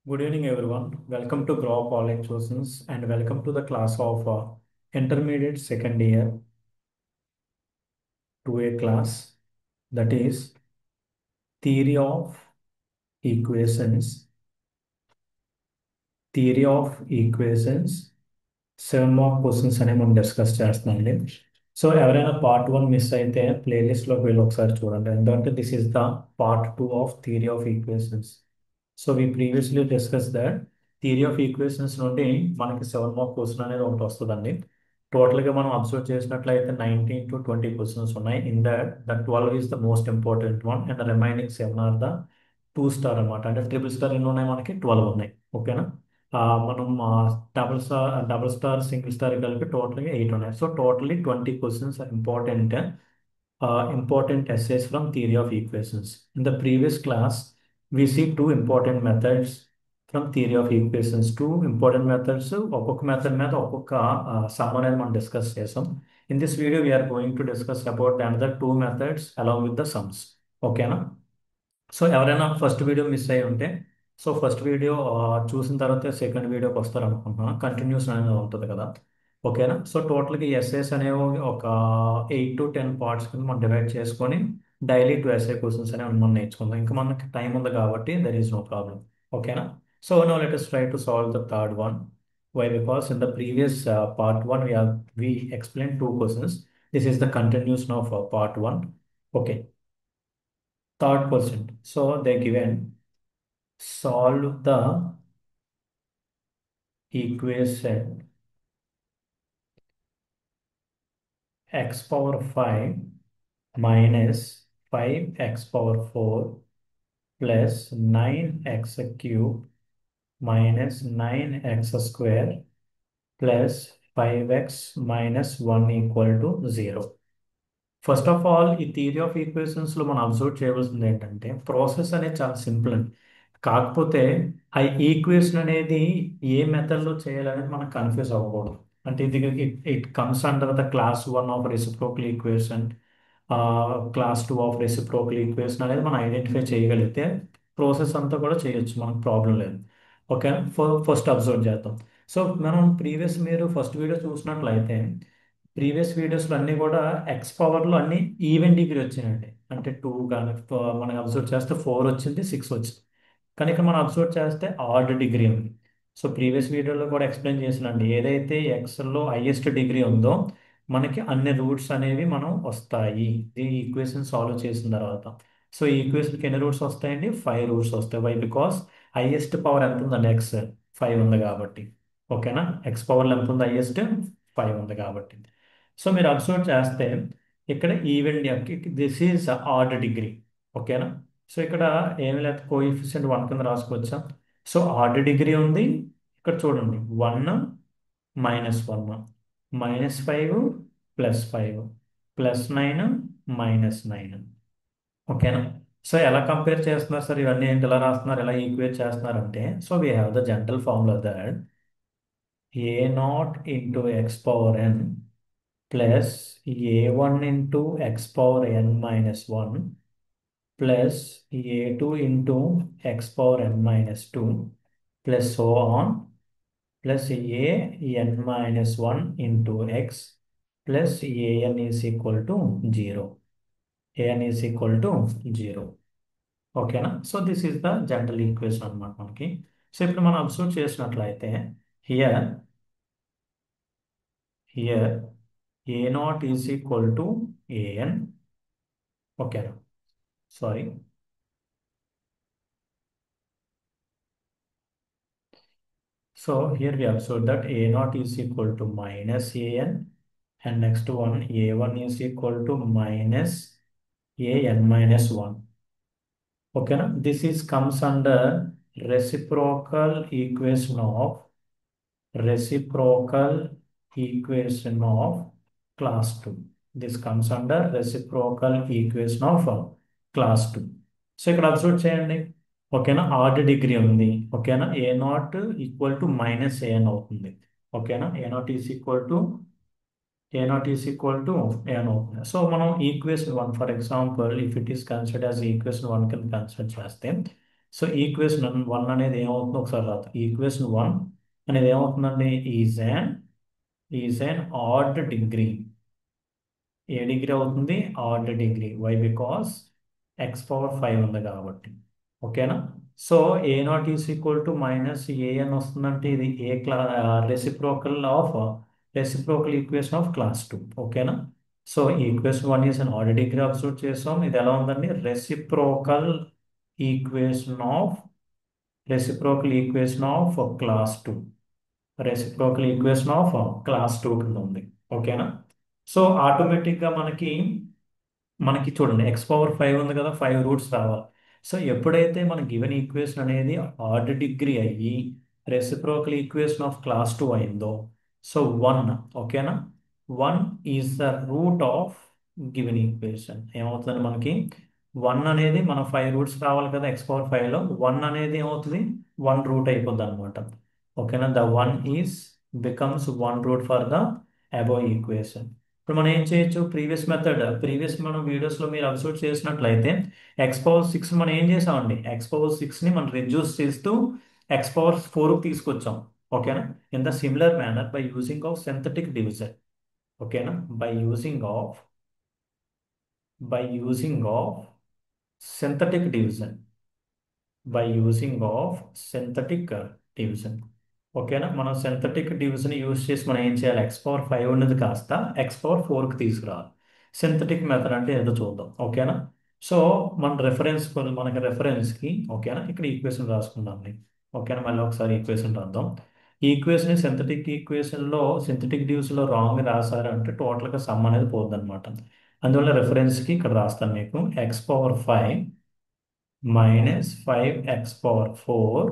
Good evening, everyone. Welcome to Grow College Choosins and welcome to the class of intermediate second year 2A class, that is theory of equations, theory of equations, 7 mark questions అనేవి మనం discuss చేస్తున్నామండి. So ఎవరైనా part 1 miss అయితే ప్లేలిస్ట్లోకి వెళ్ళి ఒకసారి చూడండి. ఎందుకంటే this is the part 2 of theory of equations. So we previously discuss that theory of equations నుండి మనకి 7 మార్క్ క్వశ్చన్ అనేది ఒకటి వస్తుందండి. టోటల్గా మనం అబ్జర్వ్ చేసినట్లయితే 19 to 20 క్వశ్చన్స్ ఉన్నాయి. In that the 12 is the most important one and remaining 7 are the 2 star అనమాట. అంటే ట్రిపుల్ స్టార్ ఎన్ని ఉన్నాయి, మనకి 12 ఉన్నాయి. ఓకేనా. మనం డబుల్ స్టార్ సింగిల్ స్టార్ కలిపి టోటల్గా 8 ఉన్నాయి. So totally 20 questions important essays from theory of equations. In the previous class, we see two important methods from theory of equations. Two important methods, ఒక్కొక్క మెథడ్ మీద ఒక్కొక్క సమ్ అనేది మనం discuss చేసాం. In this video, we are going to discuss about another two methods along with the sums. ఓకేనా. So ఎవరైనా first video miss అయ్యి ఉంటే ఫస్ట్ వీడియో చూసిన తర్వాత సెకండ్ వీడియోకి వస్తారు అనుకుంటున్నాను. కంటిన్యూస్ అనేది ఉంటుంది కదా. ఓకేనా. సో టోటల్గా ఎస్ఏస్ అనేవి ఒక 8 to 10 పార్ట్స్ కింద మనం డివైడ్ చేసుకొని డైలీ 2 essay క్వశ్చన్స్ అనేవి మనం నేర్చుకుందాం. ఇంకా మనకి టైం ఉంది కాబట్టి దర్ ఈస్ నో ప్రాబ్లం. ఓకేనా. So no let us try to solve the third one. Why? Because in the previous part 1 we explained two questions. This is the continuation of part 1. Okay. Third question. So they given solve the equation x power 5 minus 5x power 4 plus 9x cube minus 9x square plus 5x minus 1 equal to 0. First of all ఈ theory of ఈక్వేషన్స్లో మనం observe చేయవలసింది ఏంటంటే process అనేది చాలా simple అండి. కాకపోతే ఆ equation అనేది ఏ మెథడ్లో చేయాలనేది మనం కన్ఫ్యూజ్ అవ్వకూడదు. అంటే ఇది it comes under the class 1 of reciprocal equation, class 2 of reciprocal equation అనేది మనం ఐడెంటిఫై చేయగలిగితే ప్రాసెస్ అంతా కూడా చేయొచ్చు, మనకు ప్రాబ్లం లేదు. ఓకే. ఫస్ట్ అబ్జర్వ్ చేద్దాం. సో మనం మీరు ఫస్ట్ వీడియో చూసినట్లయితే ప్రీవియస్ వీడియోస్లో అన్నీ కూడా ఎక్స్ పవర్లో అన్ని ఈవెన్ డిగ్రీ వచ్చినాయండి. అంటే 2 కానీ మనం అబ్జర్వ్ చేస్తే 4 వచ్చింది, 6 వచ్చింది. కానీ ఇక్కడ మనం అబ్జర్వ్ చేస్తే ఆడ్ డిగ్రీ ఉంది. సో ప్రీవియస్ వీడియోలో కూడా ఎక్స్ప్లెయిన్ చేసినండి, ఏదైతే ఎక్స్లో హైయెస్ట్ డిగ్రీ ఉందో మనకి అన్ని రూట్స్ అనేవి మనం వస్తాయి ఈ ఈక్వేషన్ సాల్వ్ చేసిన తర్వాత. సో ఈ ఈక్వేషన్కి ఎన్ని రూట్స్ వస్తాయండి? 5 రూట్స్ వస్తాయి. వై? బికాస్ హైయెస్ట్ పవర్ ఎంత ఉందండి? ఎక్స్ 5 ఉంది కాబట్టి. ఓకేనా. ఎక్స్ పవర్లో ఎంత ఉంది? హైయెస్ట్ 5 ఉంది కాబట్టి. సో మీరు అబ్జర్వ్ చేస్తే ఇక్కడ even this is odd degree. ఓకేనా. సో ఇక్కడ ఏమి లేదు, కోఎఫిషియంట్ 1 కింద రాసుకోవచ్చా. సో ఆడ్ డిగ్రీ ఉంది. ఇక్కడ చూడండి 1 -1 -5 +5 +9 -9. ఓకేనా. సో ఎలా కంపేర్ చేస్తున్నారు సార్? ఇవన్నీ ఏంటి ఇలా రాస్తున్నారు, ఎలా ఈక్వేట్ చేస్తున్నారంటే, so we have the general formula that a0 into x power n plus a1 into x power n minus 1 plus a2 into x power n minus 2 plus so on plus a n minus 1 into x plus an is equal to 0. an is equal to 0. ఓకేనా. So this is the general equation అనమాట మనకి. So ఇప్పుడు మనం observe చేసినట్లయితే here here a0 is equal to an. ఓకేనా. Sorry. So here we observe that a0 is equal to minus an, and next one a1 is equal to minus an minus 1. Okay, na? This is comes under reciprocal equation of reciprocal equation of class 2. This comes under reciprocal equation of class 2. So ఇక్కడ observe చేయండి. ఓకేనా. ఆర్డ్ degree ఉంది. ఓకేనా. a0 equal to minus an అవుతుంది. ఓకేనా. a0 is equal to an అవుతుంది. So మనం equation 1 for example if it is consider as equation 1 కింద కన్సిడర్ చేస్తే సో ఈక్వేషన్ వన్ అనేది ఏమవుతుందో ఒకసారి రాదు. ఈక్వేషన్ వన్ అనేది ఏమవుతుందండి? Is an odd degree. ఏ డిగ్రీ అవుతుంది? Odd degree. Why? Because x power 5 ఉంది కాబట్టి. ఓకేనా? So a naught is equal to minus a n వస్తుందంటే ఇది a reciprocal of reciprocal equation of class 2. ఓకేనా? So equation one is an odd degree observe చేసాం. ఇది ఎలా ఉందండి? Equation of reciprocal equation of class 2. Reciprocal equation of class 2 కింద ఉంది. ఓకేనా? సో ఆటోమేటిక్గా మనకి చూడండి ఎక్స్ పవర్ 5 ఉంది కదా, 5 రూట్స్ రావాలి. సో ఎప్పుడైతే మన గివెన్ ఈక్వేషన్ అనేది ఆర్డ్ డిగ్రీ అయ్యి రెసిప్రోకల్ ఈక్వేషన్ ఆఫ్ క్లాస్ 2 అయిందో, సో వన్. ఓకేనా? One is the root of given equation. ఏమవుతుంది మనకి? వన్ అనేది మన 5 రూట్స్ రావాలి కదా ఎక్స్ పవర్ 5లో. వన్ అనేది ఏమవుతుంది? వన్ రూట్ అయిపోద్ది అనమాట. ఓకేనా? The one is becomes one root for the above equation. ఇప్పుడు మనం ఏం చేయొచ్చు? ప్రీవియస్ మనం వీడియోస్లో మీరు అబ్జర్వ్ చేసినట్లయితే ఎక్స్ పవర్ 6 మనం ఏం చేసామండి? ఎక్స్ పవర్ 6ని మనం రిడ్యూస్ చేస్తూ ఎక్స్ పవర్ 4కి తీసుకొచ్చాం. ఓకేనా? In the similar manner by using of synthetic division. ఓకేనా? By using of synthetic division. By using of synthetic division. ఓకేనా? మనం సింథటిక్ డివిజన్ యూజ్ చేసి మనం ఏం చేయాలి? ఎక్స్ పవర్ 5 ఉన్నది కాస్త ఎక్స్ పవర్ 4కి తీసుకురావాలి. సింథటిక్ మెథడ్ అంటే ఏదో చూద్దాం. ఓకేనా? సో మనకి రెఫరెన్స్కి ఓకేనా ఇక్కడ ఈక్వేషన్ రాసుకుందాం. ఓకేనా? మళ్ళీ ఒకసారి ఈక్వేషన్ రాద్దాం. ఈ ఈక్వేషన్ సింథటిక్ డివిజన్లో రాంగ్ రాశారు అంటే టోటల్గా సమ్ అనేది పోద్ది అనమాట. అందువల్ల రెఫరెన్స్కి ఇక్కడ రాస్తాను మీకు. X power 5 minus 5x⁴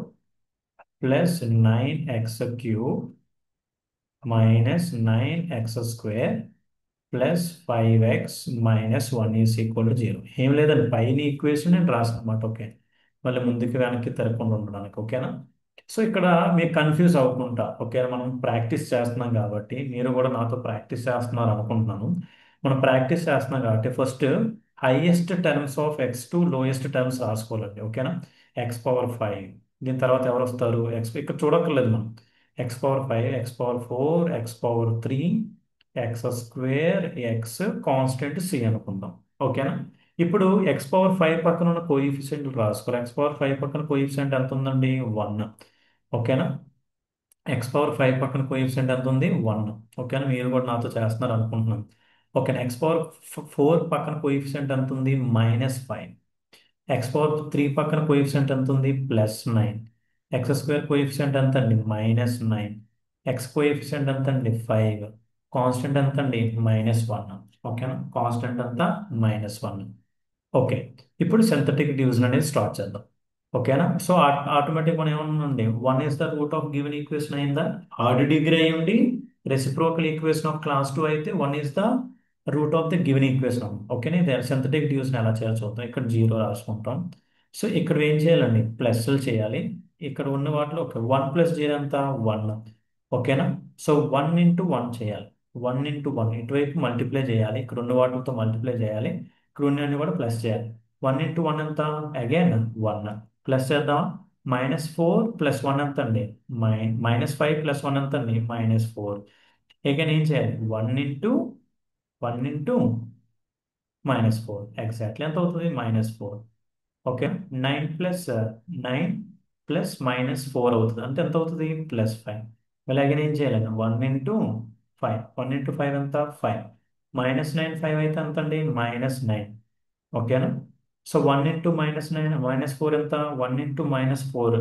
plus 9x³ minus 9x² plus 5x minus 1 is equal to 0. ఏం లేదండి, పైన ఈక్వేషన్ నేను రాసాను అనమాట. ఓకే, మళ్ళీ ముందుకు వెనక్కి తిరగకుండా ఉండడానికి. ఓకేనా? సో ఇక్కడ మీరు కన్ఫ్యూజ్ అవ్వకుండా, ఓకే, మనం ప్రాక్టీస్ చేస్తున్నాం కాబట్టి మీరు కూడా నాతో ప్రాక్టీస్ చేస్తున్నారు అనుకుంటున్నాను. మనం ప్రాక్టీస్ చేస్తున్నాం కాబట్టి first highest terms of x2 lowest terms రాసుకోవాలండి. ఓకేనా? ఎక్స్ పవర్ 5, దీని తర్వాత ఎవరు వస్తారు? ఇక్కడ చూడక్కర్లేదు మనం. X power 5, x power 4, x power 3, x², x constant c అనుకుందాం. ఓకేనా? ఇప్పుడు ఎక్స్ పవర్ 5 పక్కన ఉన్న కోఎఫిషియంట్ రాసుకోవాలి. ఎక్స్ పవర్ 5 పక్కన కోఎఫిషియంట్ ఎంత ఉందండి? 1. ఓకేనా? ఎక్స్ పవర్ 5 పక్కన కోఎఫిషియంట్ ఎంత ఉంది? 1. ఓకేనా? మీరు కూడా నాతో చేస్తున్నారు అనుకుంటున్నాను. ఓకేనా? ఎక్స్ పవర్ 4 పక్కన కోఎఫిషియంట్ ఎంత ఉంది? -5. ఎక్స్ పవర్ 3 పక్కన కోఎఫిషియంట్ ఎంత ఉంది? +9. x² కోఎఫిషియంట్ ఎంత అండి? -9. ఎక్స్ కోఎఫిషియంట్ ఎంత అండి? 5. కాన్స్టెంట్ ఎంత అండి? -1. ఓకేనా? కాన్స్టెంట్ అంతా -1. ఓకే, ఇప్పుడు సింథటిక్ డివిజన్ అనేది స్టార్ట్ చేద్దాం. ఓకేనా? సో ఆటోమేటిక్ మనం ఏమన్నాండి? One is the root of given equation అయిందా? ఆర్డ్ డిగ్రీ అయి ఉండి రెసిప్రోకల్ ఈక్వేషన్ ఆఫ్ క్లాస్ 2 అయితే one is the root of the given equation. ఓకేనా? ఇది సింథటిక్ డివిజన్ ఎలా చేయాలో చూద్దాం. ఇక్కడ 0 రాసుకుంటాం. సో ఇక్కడ ఏం చేయాలండి? ప్లస్లు చేయాలి. ఇక్కడ ఉన్న వాటిలో ఒక 1 + 0 ఎంత? 1. ఓకేనా? సో 1 × 1 చేయాలి. 1 × 1 ఇటువైపు మల్టిప్లై చేయాలి. ఇక్కడ ఉన్న వాటితో మల్టిప్లై చేయాలి. ఇక్కడ ఉన్నన్ని కూడా ప్లస్ చేయాలి. 1 × 1 ఎంత? అగైన్ 1. ప్లస్ చేద్దాం. -4 + 1 ఎంత అండి? -5 + 1 ఎంత అండి? -4. అగైన్ ఏం చేయాలి? 1 × ఎగ్జాక్ట్లీ ఎంత అవుతుంది? -4. ఓకే, 9 + 9 ప్లస్ -4 అవుతుంది. అంటే ఎంత అవుతుంది? +5. మళ్ళీ అగైన్ ఏం చేయాలండి? 1 × 5. 1 × 5 ఎంత? 5. -9 5 అయితే ఎంత అండి? -9. ఓకేనా? సో 1 × -9 -4 ఎంత? 1 × -4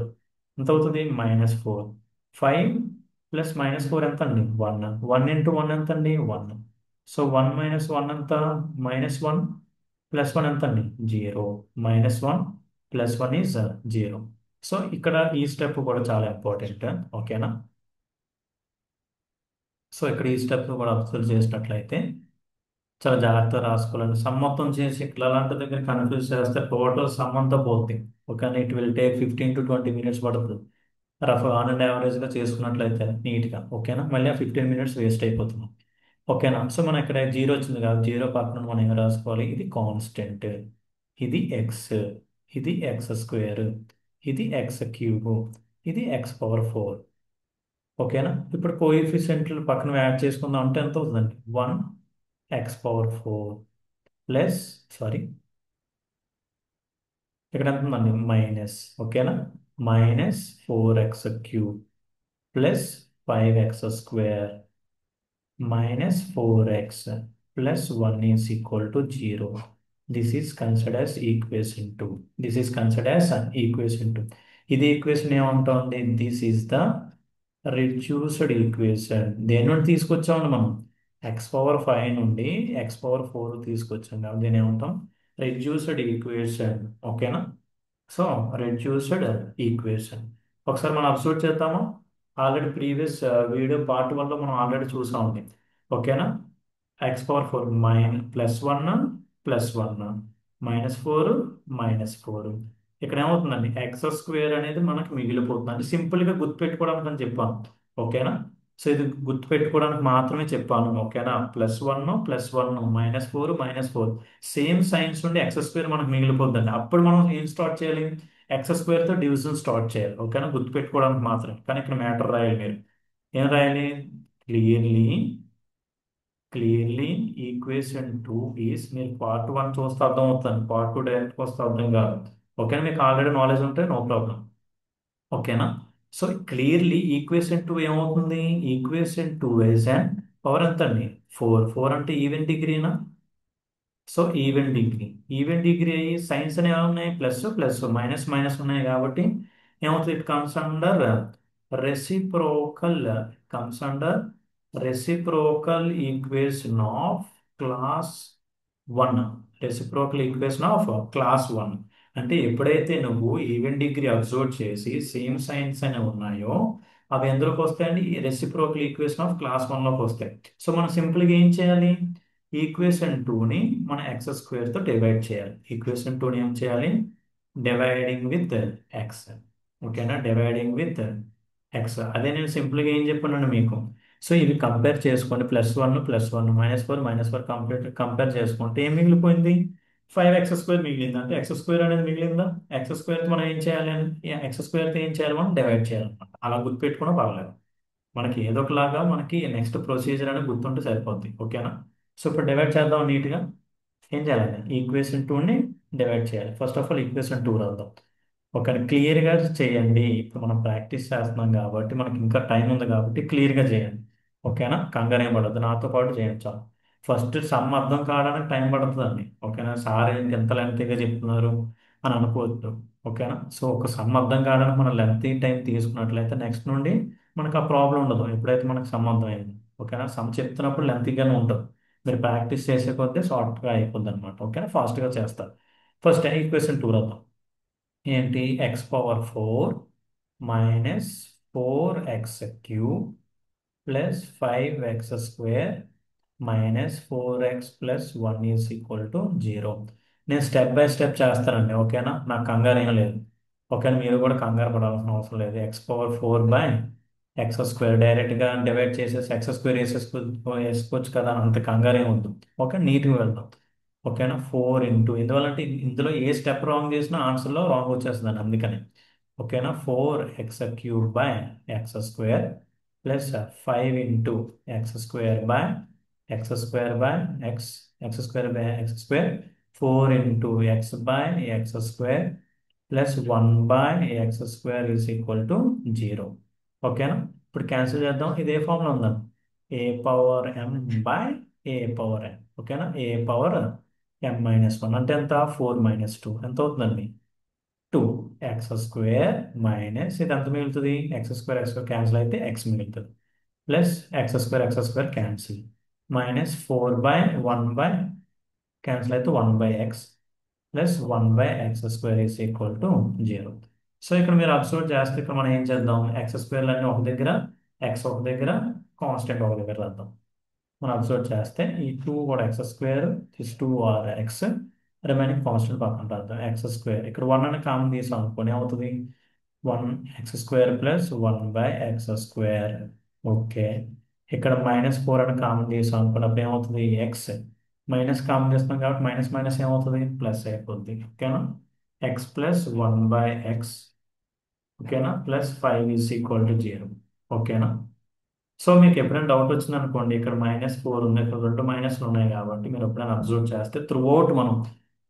ఎంత అవుతుంది? -4. 5 + -4 ఎంత అండి? 1. 1 × 1 ఎంత అండి? 1. సో 1 - 1 ఎంత? -1 + 1 ఎంత అండి? 0. -1 + 1 ఈజ్ 0. సో ఇక్కడ ఈ స్టెప్ కూడా చాలా ఇంపార్టెంట్. ఓకేనా? సో ఇక్కడ ఈ స్టెప్ కూడా అబ్జర్వ్ చేసినట్లయితే చాలా జాగ్రత్తగా రాసుకోవాలండి. సమ్ మొత్తం చేసి ఇట్లా అలాంటి దగ్గర కన్ఫ్యూజ్ చేస్తే టోటల్ సమ్ అంతా పోతుంది. Okay, it will take 15 to 20 minutes పడుతుంది. రఫ్ ఆన్ అండ్ యావరేజ్గా చేసుకున్నట్లయితే నీట్గా. ఓకేనా? మళ్ళీ ఆ 15 minutes వేస్ట్ అయిపోతుంది. ఓకేనా? సో మనం ఇక్కడ 0 వచ్చింది కాబట్టి 0 పక్కన మనం ఏం రాసుకోవాలి? ఇది కాన్స్టెంట్, ఇది ఎక్స్, ఇది x². ఇది ఎక్స్ క్యూబ్, ఇది ఎక్స్ పవర్ 4. ఓకేనా? ఇప్పుడు కోఎఫిషియంట్లు పక్కన యాడ్ చేసుకుందాం అంటే ఎంత అవుతుందండి? 1 ఎక్స్ పవర్ 4 ప్లస్, సారీ, ఇక్కడ ఎంత ఉందండి? మైనస్. ఓకేనా? Minus 4x³ plus 5x² minus 4x plus 1 is equal to 0. This is considered as equation 2. This is considered as an equation 2. ఇది ఈక్వేషన్ ఏమంటుంది? This is the reduced equation. దేని నుండి తీసుకొచ్చామండి మనం? X power 5 నుండి ఎక్స్ పవర్ 4 తీసుకొచ్చాం కాబట్టి దీని ఏమంటాం? Reduced equation. ఓకేనా? సో రెడ్యూస్డ్ ఈక్వేషన్ ఒకసారి మనం అబ్జర్వ్ చేద్దాము. ఆల్రెడీ ప్రీవియస్ వీడియో పార్ట్ 1లో మనం ఆల్రెడీ చూసామండి. ఓకేనా? X power 4 +1 +1 -4 -4. ఇక్కడ ఏమవుతుందండి? ఎక్స్² అనేది మనకు మిగిలిపోతుంది. అంటే సింపుల్గా గుర్తుపెట్టుకోవడానికి అని చెప్పాను. ఓకేనా? సో ఇది గుర్తుపెట్టుకోవడానికి మాత్రమే చెప్పాను. ఓకేనా? +1 +1 -4 -4 సేమ్ సైన్స్ నుండి ఎక్స్² మనకు మిగిలిపోద్దండి. అప్పుడు మనం ఏం స్టార్ట్ చేయాలి? ఎక్స్² తో డివిజన్ స్టార్ట్ చేయాలి. ఓకేనా? గుర్తుపెట్టుకోవడానికి మాత్రమే. కానీ ఇక్కడ మ్యాటర్ రాయాలి మీరు. ఏం రాయాలి? క్లియర్లీ క్లియర్లీ ఈక్వేషన్ 2 ఈస్, మీరు పార్ట్ 1 చూస్తే అర్థం అవుతుంది, పార్ట్ 2 డైరెక్ట్ వస్తే అర్థం కాదు. ఓకేనా? మీకు ఆల్రెడీ నాలెడ్జ్ ఉంటే నో ప్రాబ్లం. ఓకేనా? సో క్లియర్లీ ఈక్వేషన్ 2 ఏమవుతుంది? ఈక్వేషన్ 2 ఇస్ అండ్ పవర్ ఎంత అండి? 4 అంటే ఈవెన్ డిగ్రీనా? సో ఈవెన్ డిగ్రీ అయ్యి సైన్స్ అనేవి ఉన్నాయి, ప్లస్ ప్లస్ మైనస్ మైనస్ ఉన్నాయి కాబట్టి ఏమవుతుంది? It comes under reciprocal, comes under reciprocal equation of class 1. Reciprocal equation of class 1 అంటే ఎప్పుడైతే నువ్వు ఈవెన్ డిగ్రీ అబ్జర్వ్ చేసి సేమ్ సైన్స్ అనేవి ఉన్నాయో అవి ఎందులోకి వస్తాయండి? రెసిప్రోకల్ ఈక్వేషన్ ఆఫ్ క్లాస్ 1లోకి వస్తాయి. సో మనం సింపుల్గా ఏం చేయాలి? ఈక్వేషన్ 2ని మన x² తో డివైడ్ చేయాలి. ఈక్వేషన్ 2ని ఏం చేయాలి? Dividing with x. ఓకేనా? Dividing with x. అదే నేను సింపుల్గా ఏం చెప్పాను మీకు? సో ఇవి కంపేర్ చేసుకోండి. +1 +1 -4 కంపేర్ చేసుకుంటే ఏం మిగిలిపోయింది? 5x² మిగిలింది. అంటే x² అనేది మిగిలిందా? x² మనం ఏం చేయాలి? x² ఏం చేయాలి? మనం డివైడ్ చేయాలన్నమాట. అలా గుర్తుపెట్టుకున్నా పర్లేదు. మనకి ఏదో ఒకలాగా మనకి నెక్స్ట్ ప్రొసీజర్ అనేది గుర్తుంటే సరిపోద్ది. ఓకేనా? సో ఇప్పుడు డివైడ్ చేద్దాం నీట్గా. ఏం చేయాలండి? ఈక్వేషన్ 2ని డివైడ్ చేయాలి. ఫస్ట్ ఆఫ్ ఆల్ ఈక్వేషన్ 2 రాద్దాం. ఒక క్లియర్గా చేయండి. ఇప్పుడు మనం ప్రాక్టీస్ చేస్తున్నాం కాబట్టి మనకి ఇంకా టైం ఉంది కాబట్టి క్లియర్గా చేయండి. ఓకేనా? కంగారు ఏం పడద్దు, నాతో పాటు చేయండి చాలు. ఫస్ట్ సమ్ అర్థం కావడానికి టైం పడుతుందండి. ఓకేనా? సార్ ఏంటి ఎంత లెంతీగా చెప్తున్నారు అని అనుకోవద్దు. ఓకేనా? సో ఒక సమ్ అర్థం కావడానికి మనం లెంతీ టైం తీసుకున్నట్లయితే నెక్స్ట్ నుండి మనకు ఆ ప్రాబ్లం ఉండదు. ఎప్పుడైతే మనకు సమ్ అర్థమైంది. ఓకేనా? సమ్ చెప్తున్నప్పుడు లెంతీగానే ఉంటుంది. మీరు ప్రాక్టీస్ చేసే కొద్దీ షార్ట్గా అయిపోద్ది అనమాట. ఓకేనా? ఫాస్ట్గా చేస్తారు. ఫస్ట్ ఈక్వేషన్ 2 రాద్దాం. ఏంటి? x⁴ -4x³ +5x² -4x+1 is equal to 0. నేను స్టెప్ బై స్టెప్ చేస్తానండి. ఓకేనా? నాకు కంగారు ఏం లేదు. ఓకేనా? మీరు కూడా కంగారు పడాల్సిన అవసరం లేదు. x⁴ డైరెక్ట్గా డివైడ్ చేసేసి x² వేసుకోవచ్చు కదా, అంత కంగారు ఏం వద్దు. ఓకే, నీట్గా వెళ్దాం. ఓకేనా? 4 ఇంటూ, ఎందువల్లంటే ఇందులో ఏ స్టెప్ రాంగ్ చేసినా ఆన్సర్లో రాంగ్ వచ్చేస్తుందండి, అందుకని. ఓకేనా? 4x³ plus 5 into x² 4 into x/x² plus 1/x² is equal to 0. ఓకేనా? ఇప్పుడు క్యాన్సిల్ చేద్దాం. ఇదే ఫార్ములా ఉందా? a⁴m/a⁴n. ఓకేనా? a⁴m−1 అంటే ఎంత? 4 - 2 ఎంత అవుతుందండి? 2. x² మైనస్ ఇది ఎంత మిగులుతుంది? x² క్యాన్సిల్ అయితే x మిగులుతుంది. Plus x² cancel minus 4/1 cancel అయితే 1/x plus 1/x² is equal to 0. So ఇక్కడ మీరు అబ్జర్వ్ చేస్తే ఇక్కడ మనం ఏం చేద్దాం? x² ఒక దగ్గర, x ఒక దగ్గర, కాన్స్టెంట్ ఒక దగ్గర రాద్దాం. మనం అబ్జర్వ్ చేస్తే ఈ 2 కూడా x², this 2 are x, remaining constant పక్కన రాద్దాం. x² ఇక్కడ 1 అని కామన్ తీసాం అనుకోని ఏమవుతుంది? 1x² plus 1/x². ఓకే, ఇక్కడ -4 అని కామన్ తీసాం అనుకున్నప్పుడు ఏమవుతుంది? x మైనస్ కామన్ చేస్తున్నాం కాబట్టి మైనస్ మైనస్ ఏమవుతుంది? ప్లస్ అయిపోద్ది. ఓకేనా? x ప్లస్ 1/x ఓకేనా, ప్లస్ 5 = 0. ఓకేనా. సో మీకు ఎప్పుడైనా డౌట్ వచ్చింది అనుకోండి, ఇక్కడ -4 ఉంది, ఇక్కడ రెండు మైనస్లు ఉన్నాయి కాబట్టి మీరు ఎప్పుడైనా అబ్జర్వ్ చేస్తే త్రూ అవుట్ మనం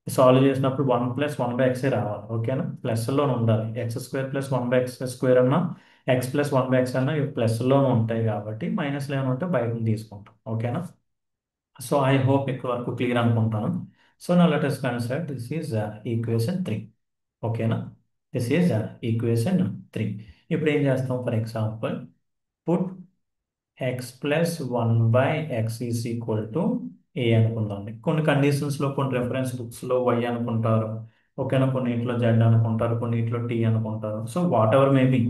సాల్వ్ చేసినప్పుడు 1 + 1/x రావాలి. ఓకేనా, ప్లస్లోనే ఉండాలి. x² + 1/x² అన్నా, x + 1/x అన్నా ఇవి ప్లస్లోనే ఉంటాయి కాబట్టి మైనస్లు ఏమైనా ఉంటే బయట తీసుకుంటాం. ఓకేనా. సో ఐ హోప్ ఇక్కడ వరకు క్లియర్ అనుకుంటాను. సో నా let us consider this is equation 3. ఓకేనా, దిస్ ఈజ్ ఈక్వేషన్ 3. ఇప్పుడు ఏం చేస్తాం, for example put x+1/x is equal to a అనుకుందాం. కొన్ని కండిషన్స్లో, కొన్ని రెఫరెన్స్ బుక్స్లో y అనుకుంటారు. ఓకేనా, కొన్నిట్లో z అనుకుంటారు, కొన్నిట్లో t అనుకుంటారు. సో వాట్ ఎవర్ మేబీ,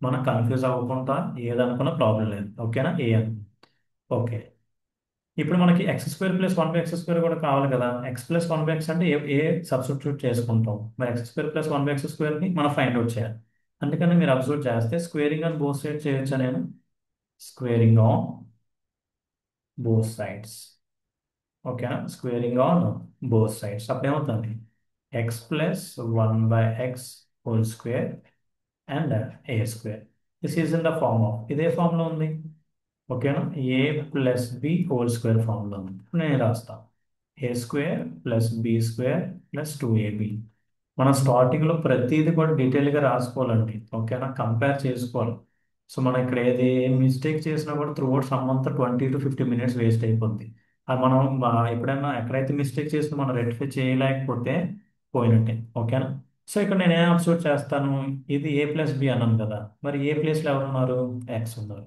మనం కన్ఫ్యూజ్ అవ్వకుండా ఏదనుకున్నా ప్రాబ్లం లేదు. ఓకేనా, ఏ అని. ఓకే, ఇప్పుడు మనకి x² + 1/x² కూడా కావాలి కదా. x+1/x అంటే ఏ సబ్స్టిట్యూట్ చేసుకుంటాం. మరి x² + 1/x² ని మనం ఫైండ్ అవుట్ చేయాలి. అందుకని మీరు అబ్జర్వ్ చేస్తే స్క్వేరింగ్ ఆన్ బోత్ సైడ్స్ చేయొచ్చా నేను, స్క్వేరింగ్ ఆన్ బోత్ సైడ్స్. ఓకేనా, స్క్వేరింగ్ ఆన్ బోత్ సైడ్స్ అప్పుడు ఏమవుతుంది, x+1/x² and a². This is in the form of, ఇదే ఫామ్ లో ఉంది. ఓకేనా, a+b² ఫార్ములా ఉంది. ఇప్పుడు నేను రాస్తా a² + b² + 2ab. మనం స్టార్టింగ్లో ప్రతిదీ కూడా డీటెయిల్గా రాసుకోవాలండి. ఓకేనా, కంపేర్ చేసుకోవాలి. సో మనం ఇక్కడ ఏది మిస్టేక్ చేసినా కూడా త్రూ అవుట్ సమ్ అంతా 20 to 50 minutes వేస్ట్ అయిపోద్ది. అది మనం ఎప్పుడైనా ఎక్కడైతే మిస్టేక్ చేసినా మనం రెక్టిఫై చేయలేకపోతే పోయినట్టే. ఓకేనా. సో ఇక్కడ నేను ఏం అబ్జర్వ్ చేస్తాను, ఇది a+b అన్నాను కదా, మరి ఏ ప్లేస్లో ఎవరు ఉన్నారు, ఎక్స్ ఉన్నారు.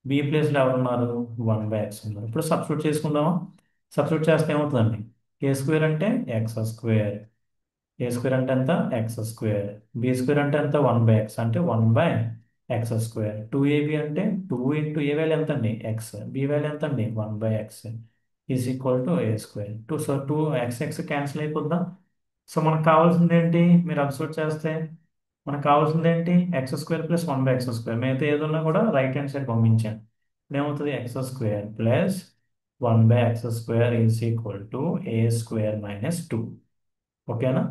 బి ప్లేస్లో ఎవరు ఉన్నారు, 1/x ఉన్నారు. ఇప్పుడు సబ్స్టిట్యూట్ చేసుకుందామా. సబ్స్టిట్యూట్ చేస్తే ఏమవుతుందండి, a² అంటే x², a² అంటే ఎంత, x², b² అంటే ఎంత, 1/x అంటే 1/x². 2ab అంటే 2 × a వాల్యూ ఎంత అండి, x, b వాల్యూ ఎంత అండి, 1/x is equal to a². So 2 x cancel అయిపోద్దా. సో మనకు కావాల్సింది ఏంటి, మీరు అబ్జర్వ్ చేస్తే మనకు కావాల్సింది ఏంటి, x² + 1/x². మిగతా ఏదన్నా కూడా రైట్ హ్యాండ్ సైడ్ పంపించాను. ఇప్పుడు ఏమవుతుంది, x² + 1/x² is equal to a² - 2. ఓకేనా.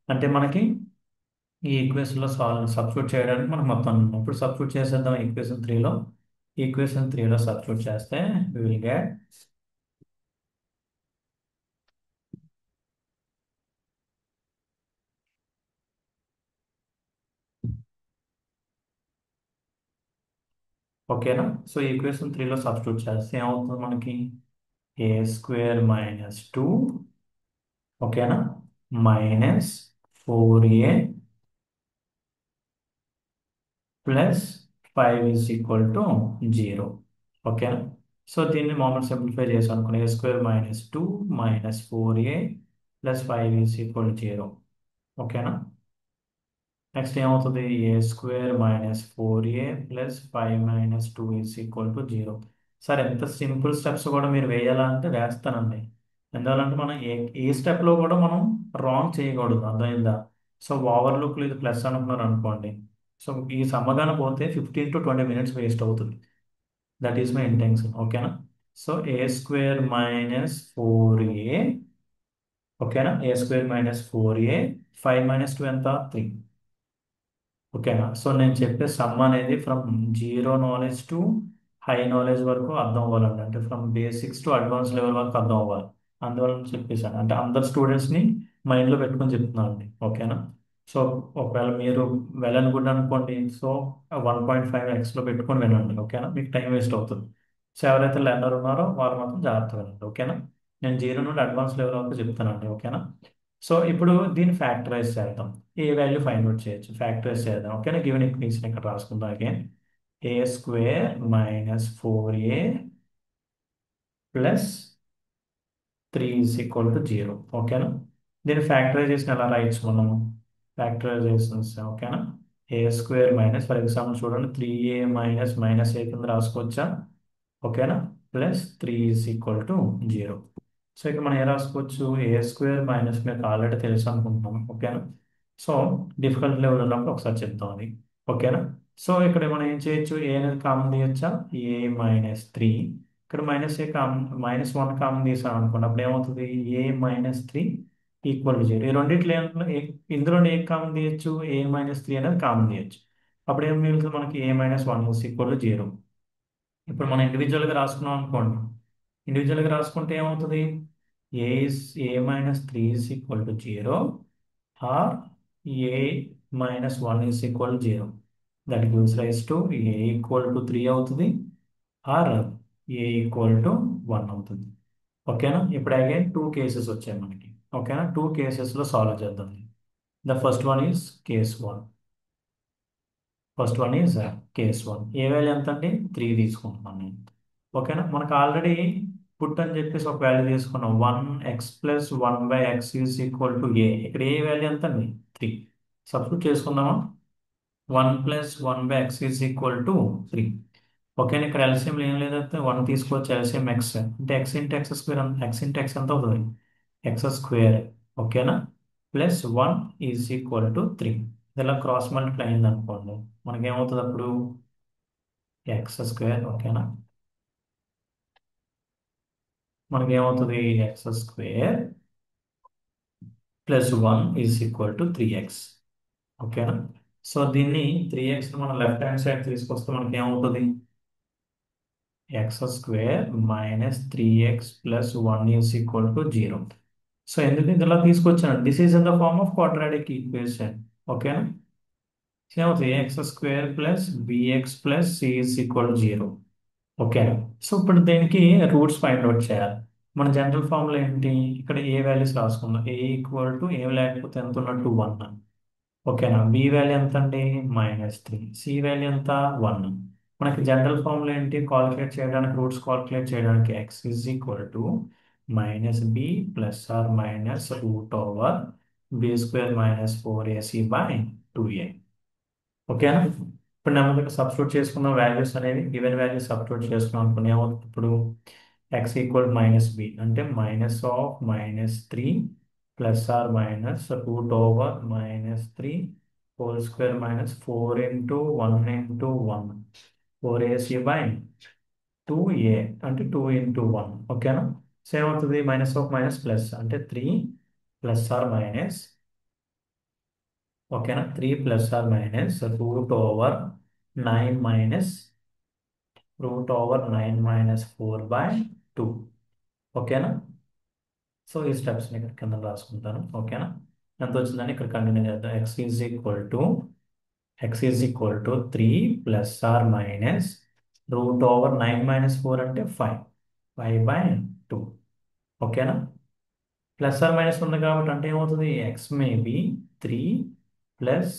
అంటే మనకి ఈ ఈక్వేషన్లో సబ్స్టిట్యూట్ చేయడానికి మనకు మొత్తం ఇప్పుడు సబ్స్టిట్యూట్ చేసేద్దాం. ఈక్వేషన్ త్రీలో సబ్స్టిట్యూట్ చేస్తే వి విల్ గెట్ ఓకేనా. సో ఈక్వేషన్ 3లో సబ్స్టిట్యూట్ చేస్తే ఏమవుతుంది మనకి, a² - 2, ఓకేనా, -4a + 5 ఈజ్ ఈక్వల్ టు 0. ఓకేనా. సో దీన్ని మామూలు సింప్లిఫై చేసాం అనుకోండి, a² - 2 -4a + 5 is equal to 0. ఓకేనా. నెక్స్ట్ ఏమవుతుంది, a² - 4a + 5 - 2 is equal to 0. Sir ఎంత సింపుల్ స్టెప్స్ కూడా మీరు వేయాలా అంటే వేస్తానండి. ఎందువల్లంటే మనం ఏ స్టెప్లో కూడా మనం రాంగ్ చేయకూడదు, అర్థమైందా. సో ఓవర్లుక్లు ఇది ప్లస్ అనుకున్నారు అనుకోండి, సో ఈ సమ్మగాన పోతే 15 to 20 minutes వేస్ట్ అవుతుంది. That is my intention. ఓకేనా. సో a² - 4a, ఓకేనా, a² - 4a, 5 - 2 ఎంత, 3. ఓకేనా. సో నేను చెప్పే సమ్ అనేది from zero knowledge to high knowledge వరకు అర్థం అవ్వాలండి. అంటే from basics to advance level వరకు అర్థం అవ్వాలి. అందువల్ల చెప్పేసాను, అంటే అందరు స్టూడెంట్స్ని మైండ్లో పెట్టుకొని చెప్తున్నాను అండి. ఓకేనా. సో ఒకవేళ మీరు వెల్ అండ్ గుడ్ అనుకోండి, సో 1.5x పెట్టుకొని వినండి. ఓకేనా, మీకు టైం వేస్ట్ అవుతుంది. సో ఎవరైతే లెర్నర్ ఉన్నారో వాళ్ళు మాత్రం జాగ్రత్తగా వినండి. ఓకేనా. నేను జీరో నుండి అడ్వాన్స్ లెవెల్ వరకు చెప్తానండి. ఓకేనా. సో ఇప్పుడు దీన్ని ఫ్యాక్టరైజ్ చేద్దాం. ఏ వాల్యూ ఫైండ్ అవుట్ చేయొచ్చు, ఫ్యాక్టరైజ్ చేద్దాం. ఓకేనా, గివెన్ ఈక్వేషన్ ఇక్కడ రాసుకుందాం again. a² - 4a + 3 is equal to 0. ఓకేనా. దీన్ని ఫ్యాక్టరైజేషన్ ఎలా రాయొచ్చు మనం, ఫ్యాక్టరైజేషన్స్. ఓకేనా, ఫర్ ఎగ్జాంపుల్ చూడండి, 3a - a కింద రాసుకోవచ్చా. ఓకేనా, +3 ఈజ్ ఈక్వల్ టు 0. సో ఇక్కడ మనం ఏ రాసుకోవచ్చు, a² - మీకు ఆల్రెడీ తెలుసు అనుకుంటున్నాం. ఓకేనా. సో డిఫికల్ట్ లెవెల్ ఉన్నప్పుడు ఒకసారి చెప్తాం అది. ఓకేనా. సో ఇక్కడ మనం ఏం చేయొచ్చు, ఏ అనేది కామన్ తీయచ్చా, a - 3. ఇక్కడ -1 కామన్ తీసాం అనుకోండి, అప్పుడు ఏమవుతుంది, a - 3 ఈక్వల్ టు 0. ఈ రెండిట్లో ఇందులో ఏ కామన్ తీయచ్చు, a - 3 అనేది కామన్ తీయచ్చు. అప్పుడు ఏం మిగులుతుంది మనకి a minus one is equal to zero. ఇప్పుడు మనం ఇండివిజువల్గా రాసుకున్నాం అనుకోండి. ఇండివిజువల్గా రాసుకుంటే ఏమవుతుంది? A is a minus three is equal to zero or a minus one is equal to zero. That gives rise to a equal to three అవుతుంది or a equal to one అవుతుంది. ఓకేనా? ఇప్పుడు అగైన్ టూ కేసెస్ వచ్చాయి మనకి. ఓకేనా? Two కేసెస్లో solve చేద్దాం. The first one is case one. First one is case one. A value ఎంత అండి? త్రీ తీసుకుంటున్నాను నేను. ఓకేనా? మనకు ఆల్రెడీ పుట్ అని చెప్పేసి ఒక వాల్యూ తీసుకున్నాం. One x plus one by x is equal to a. ఇక్కడ ఏ వాల్యూ ఎంత అండి? త్రీ. సబ్స్టిట్యూట్ చేసుకుందామా? One plus one by x is equal to three. ఓకేనా? ఇక్కడ ఎల్సిఎం ఏం లేదంటే వన్ తీసుకోవచ్చు. ఎల్సిఎం ఎక్స్ అంటే x into x square. X into x ఎంత అవుతుంది? X square. ఓకేనా? Plus one is equal to three. ఇలా క్రాస్ మల్టిప్లై అయింది అనుకోండి, మనకేమవుతుంది అప్పుడు? X square. ఓకేనా? మనకేమవుతుంది? X square plus one is equal to three x. ఓకేనా? సో దీన్ని త్రీ ఎక్స్ మనం లెఫ్ట్ హ్యాండ్ సైడ్ తీసుకొస్తే మనకి ఏమవుతుంది? X square minus three x plus one is equal to zero. So ఎందుకు ఇందులో తీసుకొచ్చాను? This is in the form of quadratic equation. ఓకేనా? ఏమవుతుంది? X square plus bx plus c is equal zero. Okay. So ఇప్పుడు దీనికి roots find out చేయాలి. మన general formula ఏంటి? ఇక్కడ ఏ వాల్యూస్ రాసుకుందాం. ఏ ఈక్వల్ టు ఏం లేకపోతే ఎంత ఉన్నట్టు వన్. ఓకేనా? బి వాల్యూ ఎంత అండి? Minus three. సి వాల్యూ ఎంత? వన్. మనకి జనరల్ ఫార్ములా ఏంటి? కాలిక్యులేట్ చేయడానికి, రూట్స్ కాలిక్యులేట్ చేయడానికి x is equal to minus b plus or minus root over b square minus four a c by two a. ఓకేనా? ఇప్పుడు నెమ్మదిగా సబ్స్టిట్యూట్ చేసుకున్న వాల్యూస్ అనేవి గివెన్ వాల్యూస్ సబ్స్టిట్యూట్ చేసుకున్నాం అనుకుని ఏమవుతుంది ఇప్పుడు? ఎక్స్ ఈక్వల్ మైనస్ బి అంటే minus of minus three plus or minus root over minus three whole square minus four into one four a c by two a అంటే two into one. ఓకేనా? So ఏమవుతుంది? Minus of minus plus అంటే three plus or minus. ఓకేనా? Three plus or minus root over nine minus root over nine minus four by two. ఓకేనా? So ఈ స్టెప్స్ని ఇక్కడ కింద రాసుకుంటాను. ఓకేనా? ఎంత వచ్చిందని ఇక్కడ కంటిన్యూ చేద్దాం. X is equal to three plus or minus root over nine minus four అంటే ఫైవ్. Five by two. ఓకేనా? ప్లస్ ఆర్ మైనస్ ఉంది కాబట్టి అంటే ఏమవుతుంది? X maybe three plus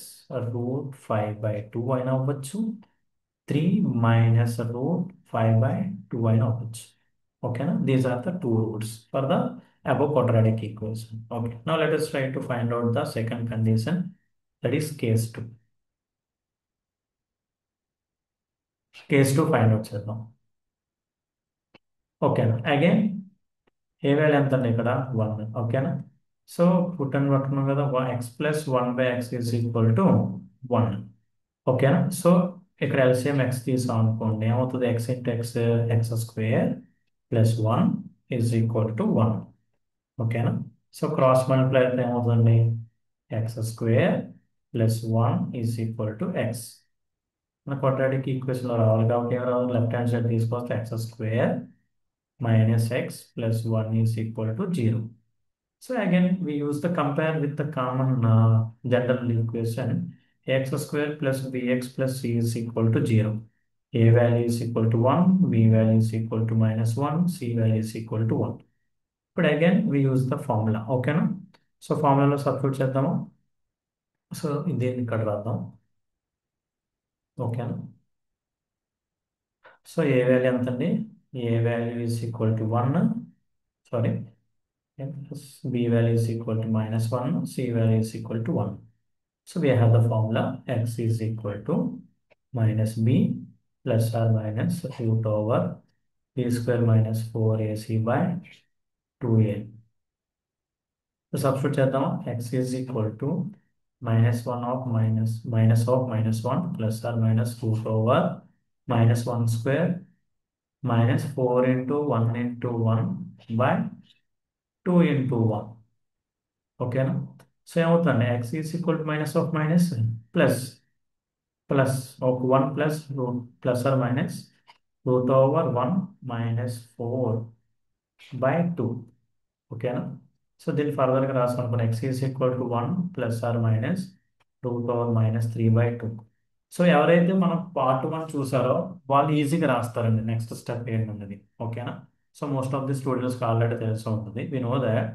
root five by two అయినా అవ్వచ్చు, three minus root five by two అయినా అవ్వచ్చు. ఓకేనా? These are the two roots for the above quadratic equation. Okay, now let us try to find out the second condition, that is case 2. Case 2 find out చేద్దాం. ఓకేనా? Again ఏ value ఎంత అండి ఇక్కడ? One. ఓకేనా? So put అని పట్టుకున్నాం కదా, X plus one by x is equal to one. ఓకేనా? సో ఇక్కడ ఎల్సిఎం ఎక్స్ తీసాం అనుకోండి, ఏమవుతుంది? X into X X square plus one is equal to one. ఓకేనా? సో క్రాస్ మల్టిప్లై అయితే ఏమవుతుంది? X square plus one is equal to X. మన quadratic ఈక్వేషన్లో రావాలి కాబట్టి ఏం రావాలి? లెఫ్ట్ హ్యాండ్ సైడ్ తీసుకొస్తే X square minus x plus 1 is equal to 0. So again, we use the compare with the common general equation. X square plus bx plus c is equal to 0. A value is equal to 1, b value is equal to minus 1, c value is equal to 1. But again, we use the formula. Okay, no? So formula లో substitute చేద్దాము. So దీన్ని ఇక్కడ రాద్దాం. ఓకేనా? So a value ఎంత అండి? A value is equal to 1. Sorry, plus b value is equal to minus 1, c value is equal to 1. So we have the formula x is equal to minus b plus or minus root over b square minus 4ac by 2a. So substitute చేద్దాం. X is equal to minus 1 of minus 1 plus or minus root over minus 1 square minus 4 into 1 into 1 by 2 into 1. ఓకేనా? So ఏమవుతుంది? X is equal to minus of minus plus plus ఒక 1 plus root plus or minus root over 1 minus 4/2. ఓకేనా? So దీన్ని ఫర్దర్గా రాసాం అనుకోండి, x is equal to 1 plus or minus root over minus 3/2. So ఎవరైతే మనం పార్ట్ 1 చూసారో వాళ్ళు ఈజీగా రాస్తారండి నెక్స్ట్ స్టెప్ ఏంటన్నది. ఓకేనా? సో మోస్ట్ ఆఫ్ ది స్టూడెంట్స్కి ఆల్రెడీ తెలిసి ఉంటుంది. We know that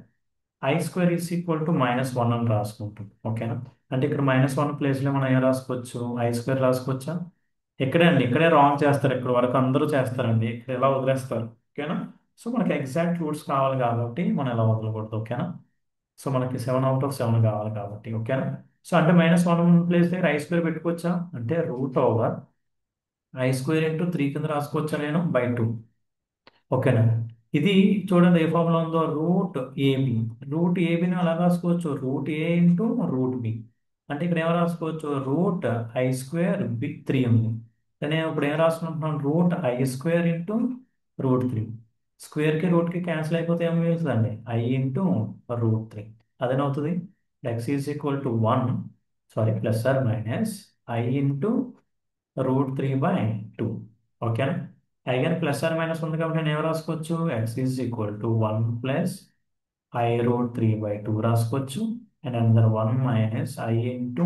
i square is equal to -1 అని రాసుకుంటాం. ఓకేనా? అంటే ఇక్కడ -1 ప్లేస్లో మనం ఏం రాసుకోవచ్చు, ఐ స్క్వేర్ రాసుకోవచ్చా? ఇక్కడే అండి, ఇక్కడే రాంగ్ చేస్తారు. ఇక్కడ వరకు అందరూ చేస్తారండి, ఇక్కడ ఇలా వదిలేస్తారు. ఓకేనా? సో మనకి ఎగ్జాక్ట్ రూట్స్ కావాలి కాబట్టి మనం ఇలా వదలకూడదు. ఓకేనా? సో మనకి 7/7 కావాలి కాబట్టి. ఓకేనా? సో అంటే -1 ప్లేస్ దగ్గర ఐ స్క్వేర్ పెట్టుకోవచ్చా అంటే root over I square into 3 కింద రాసుకోవచ్చా నేను బై 2. ఓకేనా? ఇది చూడండి ఏ ఫార్ములా ఉందో, రూట్ ఏబి. రూట్ ఏబిని అలా రాసుకోవచ్చు, రూట్ ఏ ఇంటూ రూట్ బి. అంటే ఇక్కడ ఏమో రాసుకోవచ్చు, రూట్ ఐ స్క్వేర్ బి 3 ఉంది. నేను ఇప్పుడు ఏం రాసుకుంటున్నాను, root i square into root 3. స్క్వేర్కి రూట్కి క్యాన్సిల్ అయిపోతే ఏం మిగులుతుందండి, ఐ ఇంటూ రూట్ 3. అదేనవుతుంది. X is equal to 1, sorry plus or minus i into root 3/2. ఓకేనా? ఐగన్ ప్లస్ ఆర్ మైనస్ ఉంది కాబట్టి నేను ఏం రాసుకోవచ్చు, x is equal to 1 plus i root 3/2 రాసుకోవచ్చు. అండ్ అందర్ 1 మైనస్ ఐ ఇంటూ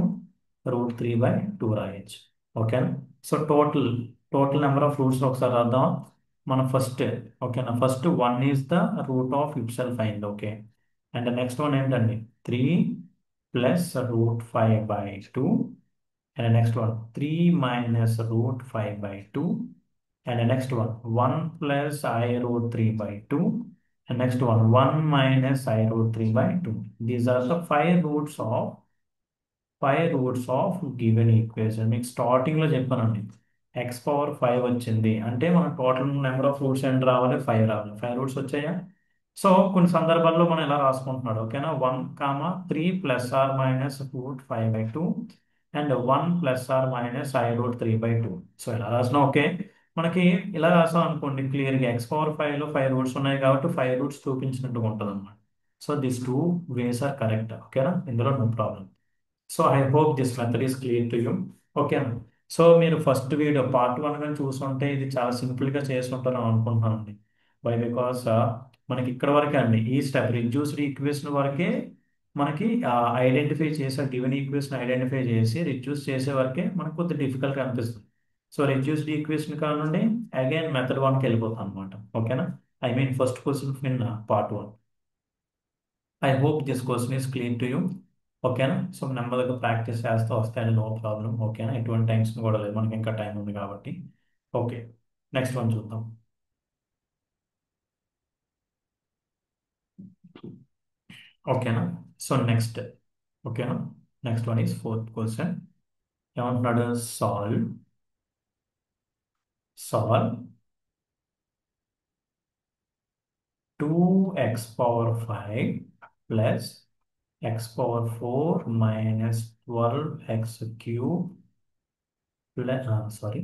రూట్ 3/2 రాయొచ్చు. ఓకేనా? So total number of roots ఒకసారి రాద్దాం. మన ఫస్ట్, ఓకేనా, first 1 is the root of it self అయింది. ఓకే. అండ్ నెక్స్ట్ వన్ ఏంటండి, 3 plus root 5/2. And the next one, 3 minus root 5/2. And the next one plus I root 3/2. And next one minus I root 3/2. These are the five roots of given equation. మీకు స్టార్టింగ్లో చెప్పానండి, x⁵ వచ్చింది అంటే మన total number of roots ఎంత రావాలి, 5 రావాలి. 5 roots వచ్చాయా? సో కొన్ని సందర్భాల్లో మనం ఎలా రాసుకుంటున్నాడు, ఓకేనా, 1, 3 plus or minus root 5/2 and 1 plus or minus i root 3/2. So ఇలా రాసినా ఓకే. మనకి ఇలా రాసాం అనుకోండి, క్లియర్గా x⁵లో 5 రూట్స్ ఉన్నాయి కాబట్టి 5 రూట్స్ చూపించినట్టుగా ఉంటుంది అనమాట. So this 2 ways are correct. ఓకేనా? ఇందులో no problem. So I hope this method is clear to you. ఓకేనా? సో మీరు ఫస్ట్ వీడియో పార్ట్ 1 కానీ చూసుంటే ఇది చాలా సింపుల్గా చేసి ఉంటారని అనుకుంటున్నానండి. వై బికాస్ మనకి ఇక్కడ వరకే అండి, ఈ స్టెప్ రిడ్యూస్డ్ ఈక్వేషన్ వరకే మనకి ఐడెంటిఫై చేసే గివెన్ ఈక్వేషన్ ఐడెంటిఫై చేసి రిడ్యూస్ చేసే వరకే మనకు కొద్దిగా డిఫికల్ట్గా అనిపిస్తుంది. సో రిడ్యూస్డ్ ఈక్వేషన్ కానుండి అగైన్ మెథడ్ 1కి వెళ్ళిపోతాం అనమాట. ఓకేనా? I mean first question in part 1. I hope this question is clear to you. ఓకేనా? సో నెమ్మదిగా ప్రాక్టీస్ చేస్తూ వస్తాయండి, నో ప్రాబ్లం. ఓకేనా? ఎటువంటి టెన్షన్ కూడా లేదు, మనకి ఇంకా టైం ఉంది కాబట్టి. ఓకే, నెక్స్ట్ వన్ చూద్దాం. ఓకేనా? సో నెక్స్ట్, ఓకేనా, next one is fourth question. ఏమంటున్నాడు, solve 2x⁵ plus x⁴ minus 12x³ plus sorry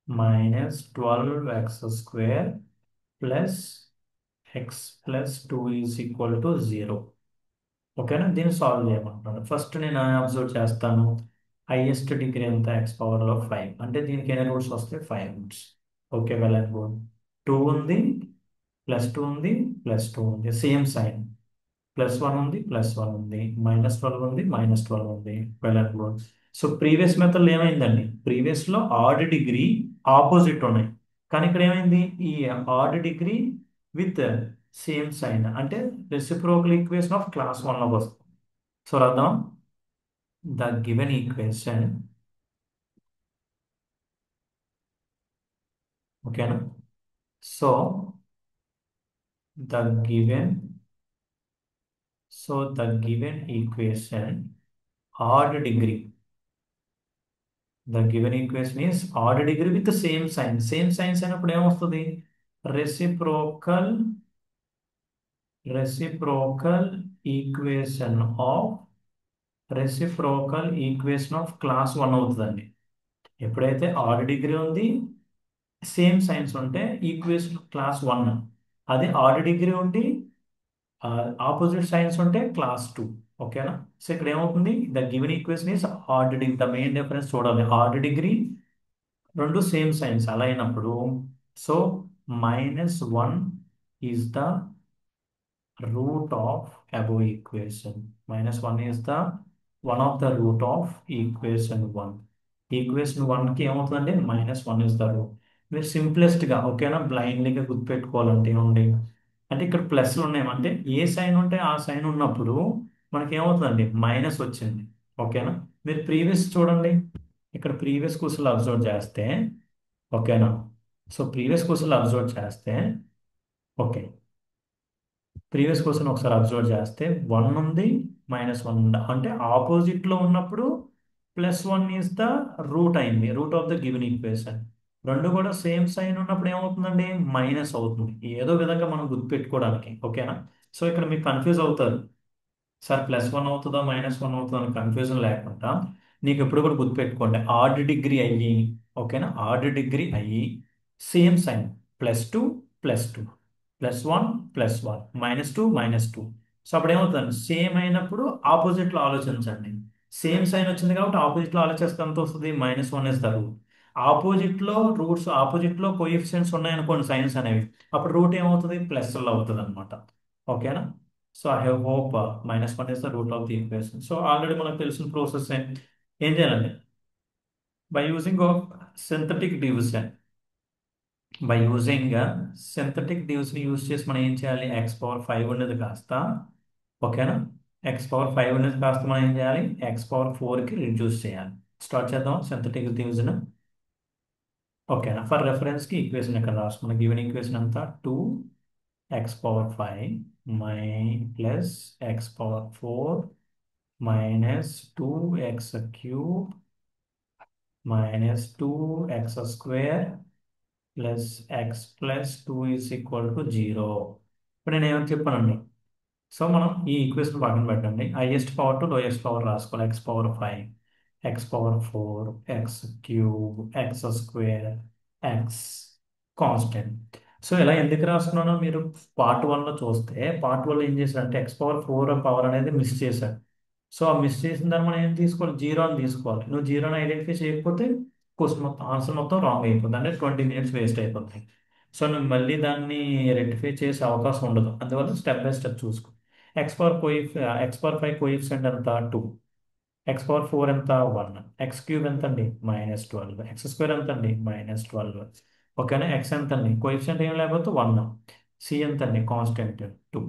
-12x² plus x plus 2 is equal to 0. ఓకేనా? దీన్ని సాల్వ్ చేయమంటున్నాను. ఫస్ట్ నేను అబ్జర్వ్ చేస్తాను, హైయెస్ట్ డిగ్రీ ఎంత, x⁴5 అంటే దీనికి ఎన్ని రూట్స్ వస్తాయి, 5 roots. Okay, well and good. 2 ఉంది, +2 ఉంది, +2 ఉంది, సేమ్ సైన్. +1 ఉంది, +1 ఉంది, -12 ఉంది, -12 ఉంది, well and good. So previous మెథడ్లో ఏమైందండి, ప్రీవియస్లో ఆడ్ డిగ్రీ ఆపోజిట్ ఉన్నాయి, కానీ ఇక్కడ ఏమైంది, ఈ odd degree with same sign అంటే రెసిప్రోకల్ ఈక్వేషన్ ఆఫ్ క్లాస్ 1లోకి వస్తుంది. సో రాద్దాం, ద గివెన్ ఈక్వేషన్, ఓకేనా, so the given equation odd degree, the given equation is odd degree with same sign. Same signs అయినప్పుడు ఏమొస్తుంది, రెసిప్రోకల్ ఈక్వేషన్ ఆఫ్ క్లాస్ 1 అవుతుందండి. ఎప్పుడైతే odd degree ఉంది, same signs ఉంటే ఈక్వేషన్ క్లాస్ 1. అది odd degree ఉండి opposite signs ఉంటే class 2. ఓకేనా. సో ఇక్కడ ఏమవుతుంది, the given equation is hard degree. The main difference చూడాలి, హార్డ్ డిగ్రీ రెండు సేమ్ సైన్స్ అలా అయినప్పుడు, so -1 is the root of above equation. -1 is the one of the root of equation 1. Equation 1కి ఏమవుతుందండి, -1 is the route. మీరు సింప్లెస్ట్గా ఓకేనా బ్లైండ్లీగా గుర్తుపెట్టుకోవాలంటే ఏముంది అంటే ఇక్కడ ప్లస్లు ఉన్నాయి అంటే ఏ సైన్ ఉంటే ఆ సైన్ ఉన్నప్పుడు మనకి ఏమవుతుందండి మైనస్ వచ్చింది. ఓకేనా. మీరు ప్రీవియస్ చూడండి, ఇక్కడ ప్రీవియస్ క్వశ్చన్లు అబ్జర్వ్ చేస్తే ఓకేనా. సో ప్రీవియస్ క్వశ్చన్లు అబ్జర్వ్ చేస్తే ఓకే, ప్రీవియస్ క్వశ్చన్ ఒకసారి అబ్జర్వ్ చేస్తే 1 ఉంది, -1 ఉంది అంటే ఆపోజిట్లో ఉన్నప్పుడు +1 ఈస్ ద రూట్ అయింది, root of the given equation. రెండు కూడా సేమ్ సైన్ ఉన్నప్పుడు ఏమవుతుందండి మైనస్ అవుతుంది, ఏదో విధంగా మనం గుర్తుపెట్టుకోవడానికి. ఓకేనా. సో ఇక్కడ మీకు కన్ఫ్యూజ్ అవుతారు, సార్ +1 అవుతుందా -1 అవుతుందా అని కన్ఫ్యూజన్ లేకుండా నీకు ఎప్పుడు కూడా గుర్తుపెట్టుకోండి, ఆర్డ్ డిగ్రీ అయ్యి ఓకేనా, ఆర్డ్ డిగ్రీ అయ్యి సేమ్ సైన్ +2 +2 +1 +1 -2 -2. సో అప్పుడు ఏమవుతుంది, సేమ్ అయినప్పుడు ఆపోజిట్లో ఆలోచించండి. సేమ్ సైన్ వచ్చింది కాబట్టి ఆపోజిట్లో ఆలోచిస్తే ఎంత వస్తుంది, -1 ఇస్ ద రూట్. ఆపోజిట్లో రూట్స్, ఆపోజిట్లో కోఎఫిషియెంట్స్ ఉన్నాయనుకోండి సైన్స్ అనేవి, అప్పుడు రూట్ ఏమవుతుంది ప్లస్లో అవుతుంది అనమాట. ఓకేనా. So I hope -1 is the root of the equation. So already మనకు తెలిసిన ప్రాసెస్ ఏం చేయాలండి, by using of synthetic division. By using synthetic division use చేసి మనం ఏం చేయాలి, x⁵ ఉన్నది కాస్త ఓకేనా, x⁵ ఉన్నది కాస్త మనం ఏం చేయాలి, x⁴కి రిడ్యూస్ చేయాలి. స్టార్ట్ చేద్దాం సింథటిక్ డివిజన్. ఓకేనా. ఫర్ రెఫరెన్స్కి ఈక్వేషన్ ఇక్కడ రాసుకున్నాం, గివెన్ ఈక్వేషన్ అంతా 2x⁵ my plus x⁴ -2x³ -2x² plus x+2 is equal to 0. ఇప్పుడు నేను ఏమని చెప్పానండి, సో మనం ఈ ఈక్వేషన్ పక్కన పెట్టండి, highest power to lowest power రాసుకోవాలి, x⁵ x⁴ x³ x constant. So ఇలా ఎందుకు రాసుకున్నానో మీరు పార్ట్ 1లో చూస్తే, పార్ట్ 1లో ఏం చేశారంటే x⁴ పవర్ అనేది మిస్ చేశారు. సో ఆ మిస్ చేసిన దాన్ని మనం ఏం తీసుకోవాలి, జీరో అని తీసుకోవాలి. నువ్వు జీరోని ఐడెంటిఫై చేయకపోతే క్వశ్చన్ మొత్తం ఆన్సర్ మొత్తం రాంగ్ అయిపోతుంది, అంటే 20 minutes వేస్ట్ అయిపోతాయి. సో నువ్వు మళ్ళీ దాన్ని రెక్టిఫై చేసే అవకాశం ఉండదు, అందువల్ల స్టెప్ బై స్టెప్ చూసుకో. x⁴ కోఎఫిషియంట్ ఎంత 2, x⁴ ఎంత 1, x³ ఎంత అండి -12, x² ఎంత అండి -12. ఓకేనా. x ఎంత అండి కోఎఫిషియంట్ ఏం లేకపోతే 1, c ఎంత అండి కాన్స్టెంట్ 2.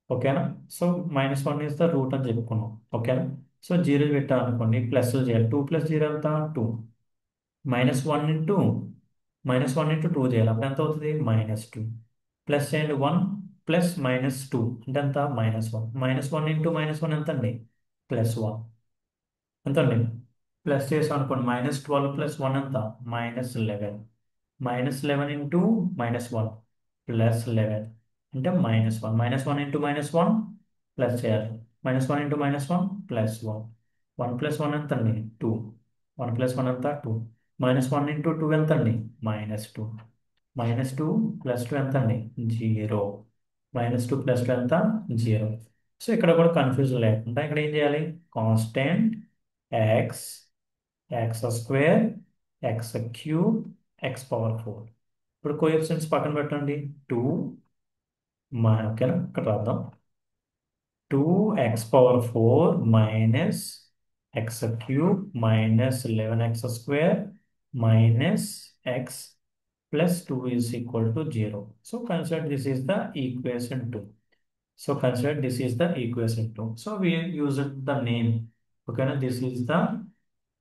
ఓకేనా. సో -1 ఇస్ ద రూట్ అని చెప్పుకున్నాం. ఓకేనా. సో జీరో పెట్టాలనుకోండి, ప్లస్ చేయాలి, 2 + 0 ఎంత 2, -1 ఇంటూ -1 ఇంటూ 2 చేయాలి, అప్పుడు ఎంత అవుతుంది -2. ప్లస్ చేయండి 1 ప్లస్ -2 అంటే ఎంత -1. -1 ఇంటూ -1 ఎంత అండి +1 ఎంత అండి, ప్లస్ చేసాం అనుకోండి -12 + 1 ఎంత -11. -11 ఇంటూ -1 +11 అంటే -1. -1 ఇంటూ -1 ప్లస్ చేయాలి, -1 ఇంటూ -1 +1. 1 + 1 ఎంత అండి 2, 1 + 1 ఎంత 2. -1 ఇంటూ 2 ఎంత అండి -2. -2 + 2 ఎంత అండి 0. -2 + 2 ఎంత 0. సో ఇక్కడ కూడా కన్ఫ్యూజన్ లేకుండా ఇక్కడ ఏం చేయాలి, constant x x² x³ x⁴. ఇప్పుడు కోఎఫిషియెంట్స్ పక్కన పెట్టండి, 2 ఓకేనా, ఇక్కడ రాద్దాం, 2x⁴ minus x³ -11x² x + 2 is equal to 0. So consider this is the equation 2. So consider this is the equation 2. So we use the name. Okay, now this is the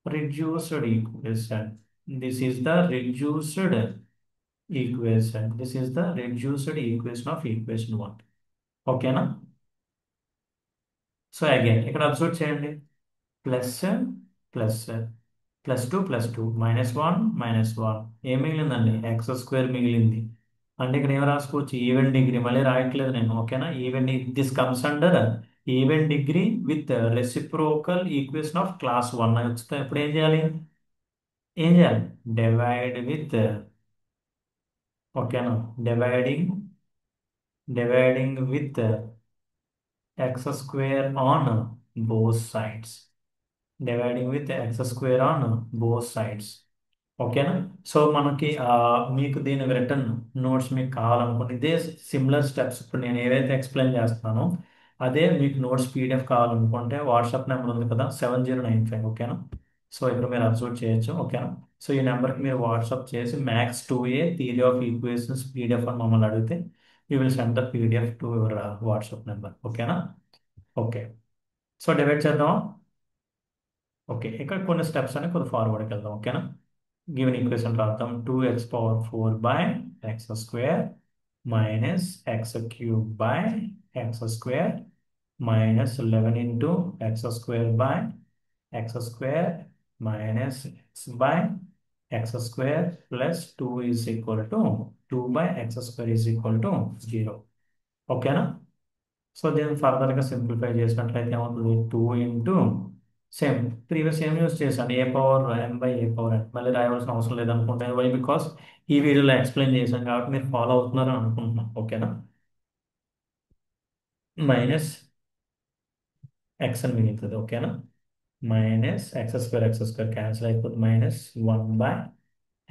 reduced equation. This is the reduced equation. This is the reduced equation of equation 1. Okay, na? So again, ఇక్కడ observe చేయండి, plus plus +2 +2 -1 -1 ఏం మిగిలిందండి x² మిగిలింది. అంటే ఇక్కడ ఏం రాసుకోవచ్చు, even degree, మళ్ళీ రాయట్లేదు నేను. ఓకేనా. Even this comes under even degree with reciprocal equation of class 1 అని వస్తే ఇప్పుడు ఏం చేయాలి డివైడ్ విత్ ఓకేనా, dividing with x square on both sides. Dividing with x square on both sides. ఓకేనా? సో మనకి మీకు దీని రిటర్న్ నోట్స్ మీకు కావాలనుకోండి ఇదే సిమిలర్ స్టెప్స్ ఇప్పుడు నేను ఏదైతే ఎక్స్ప్లెయిన్ చేస్తున్నానో అదే మీకు నోట్స్ పీడిఎఫ్ కావాలనుకుంటే వాట్సాప్ నెంబర్ ఉంది కదా 7095. ఓకేనా? సో ఇక్కడ మీరు అబ్జర్వ్ చేయొచ్చు. ఓకేనా? సో ఈ నెంబర్కి మీరు వాట్సాప్ చేసి maths 2A theory of equations PDF అని మమ్మల్ని అడిగితే you will send the PDF to your WhatsApp number. ఓకేనా? ఓకే. సో డివైడ్ చేద్దాం. ఓకే, ఇక్కడ కొన్ని స్టెప్స్ అని కొన్ని ఫార్వర్డ్కి వెళ్దాం. ఓకేనా? గివెన్ ఈక్వేషన్ రాద్దాం. 2x⁴ by x square minus x cube by x square minus 11 into x square by x square minus x by x square plus 2 is equal to 2 by x square is equal to 0. ఓకేనా? So దీన్ని ఫర్దర్గా simplify చేసినట్లయితే ఏమవుతుంది? 2 into same previous ఏం use చేశాను, a power n by a power n. మళ్ళీ రాయవలసిన అవసరం లేదనుకుంటే వై బికాస్ ఈ వీడియోలో ఎక్స్ప్లెయిన్ చేశాను కాబట్టి మీరు ఫాలో అవుతున్నారని అనుకుంటున్నాను. ఓకేనా? మైనస్ ఎక్స్ అని మిగులుతుంది. ఓకేనా? మైనస్ ఎక్స్ స్క్వేర్ క్యాన్సిల్ అయిపోతుంది. Minus 1 by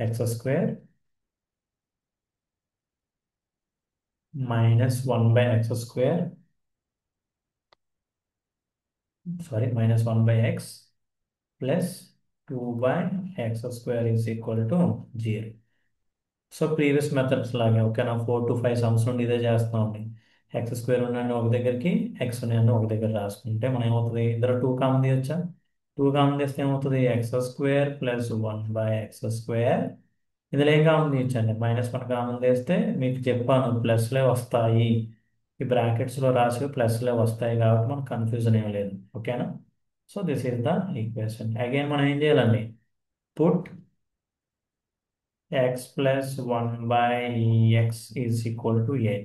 x square minus 1 by x square sorry minus 1 by X plus 2 by x square is equal to 0. So previous methods లాగే ఓకేనా 4 to 5 సమ్స్ నుండి ఇదే చేస్తామండి. ఎక్స్ స్క్వేర్ ఉన్నాయని ఒక దగ్గరికి ఎక్స్ ఉన్నాయని ఒక దగ్గర రాసుకుంటే మనం ఏమవుతుంది, ఇద్దరు 2 కామన్ తీయొచ్చా? 2 కామన్ తీస్తే ఏమవుతుంది, x square plus 1 by x square. ఇందులో ఏం కామన్ తీయచ్చండి, -1 కామన్ తీస్తే మీకు చెప్పాను ప్లస్లే వస్తాయి. ఈ బ్రాకెట్స్లో రాసి ప్లస్లే వస్తాయి కాబట్టి మనకు కన్ఫ్యూజన్ ఏం లేదు. ఓకేనా? So this is the equation. Again మనం ఏం చేయాలండి, put x plus 1 by x is equal to a.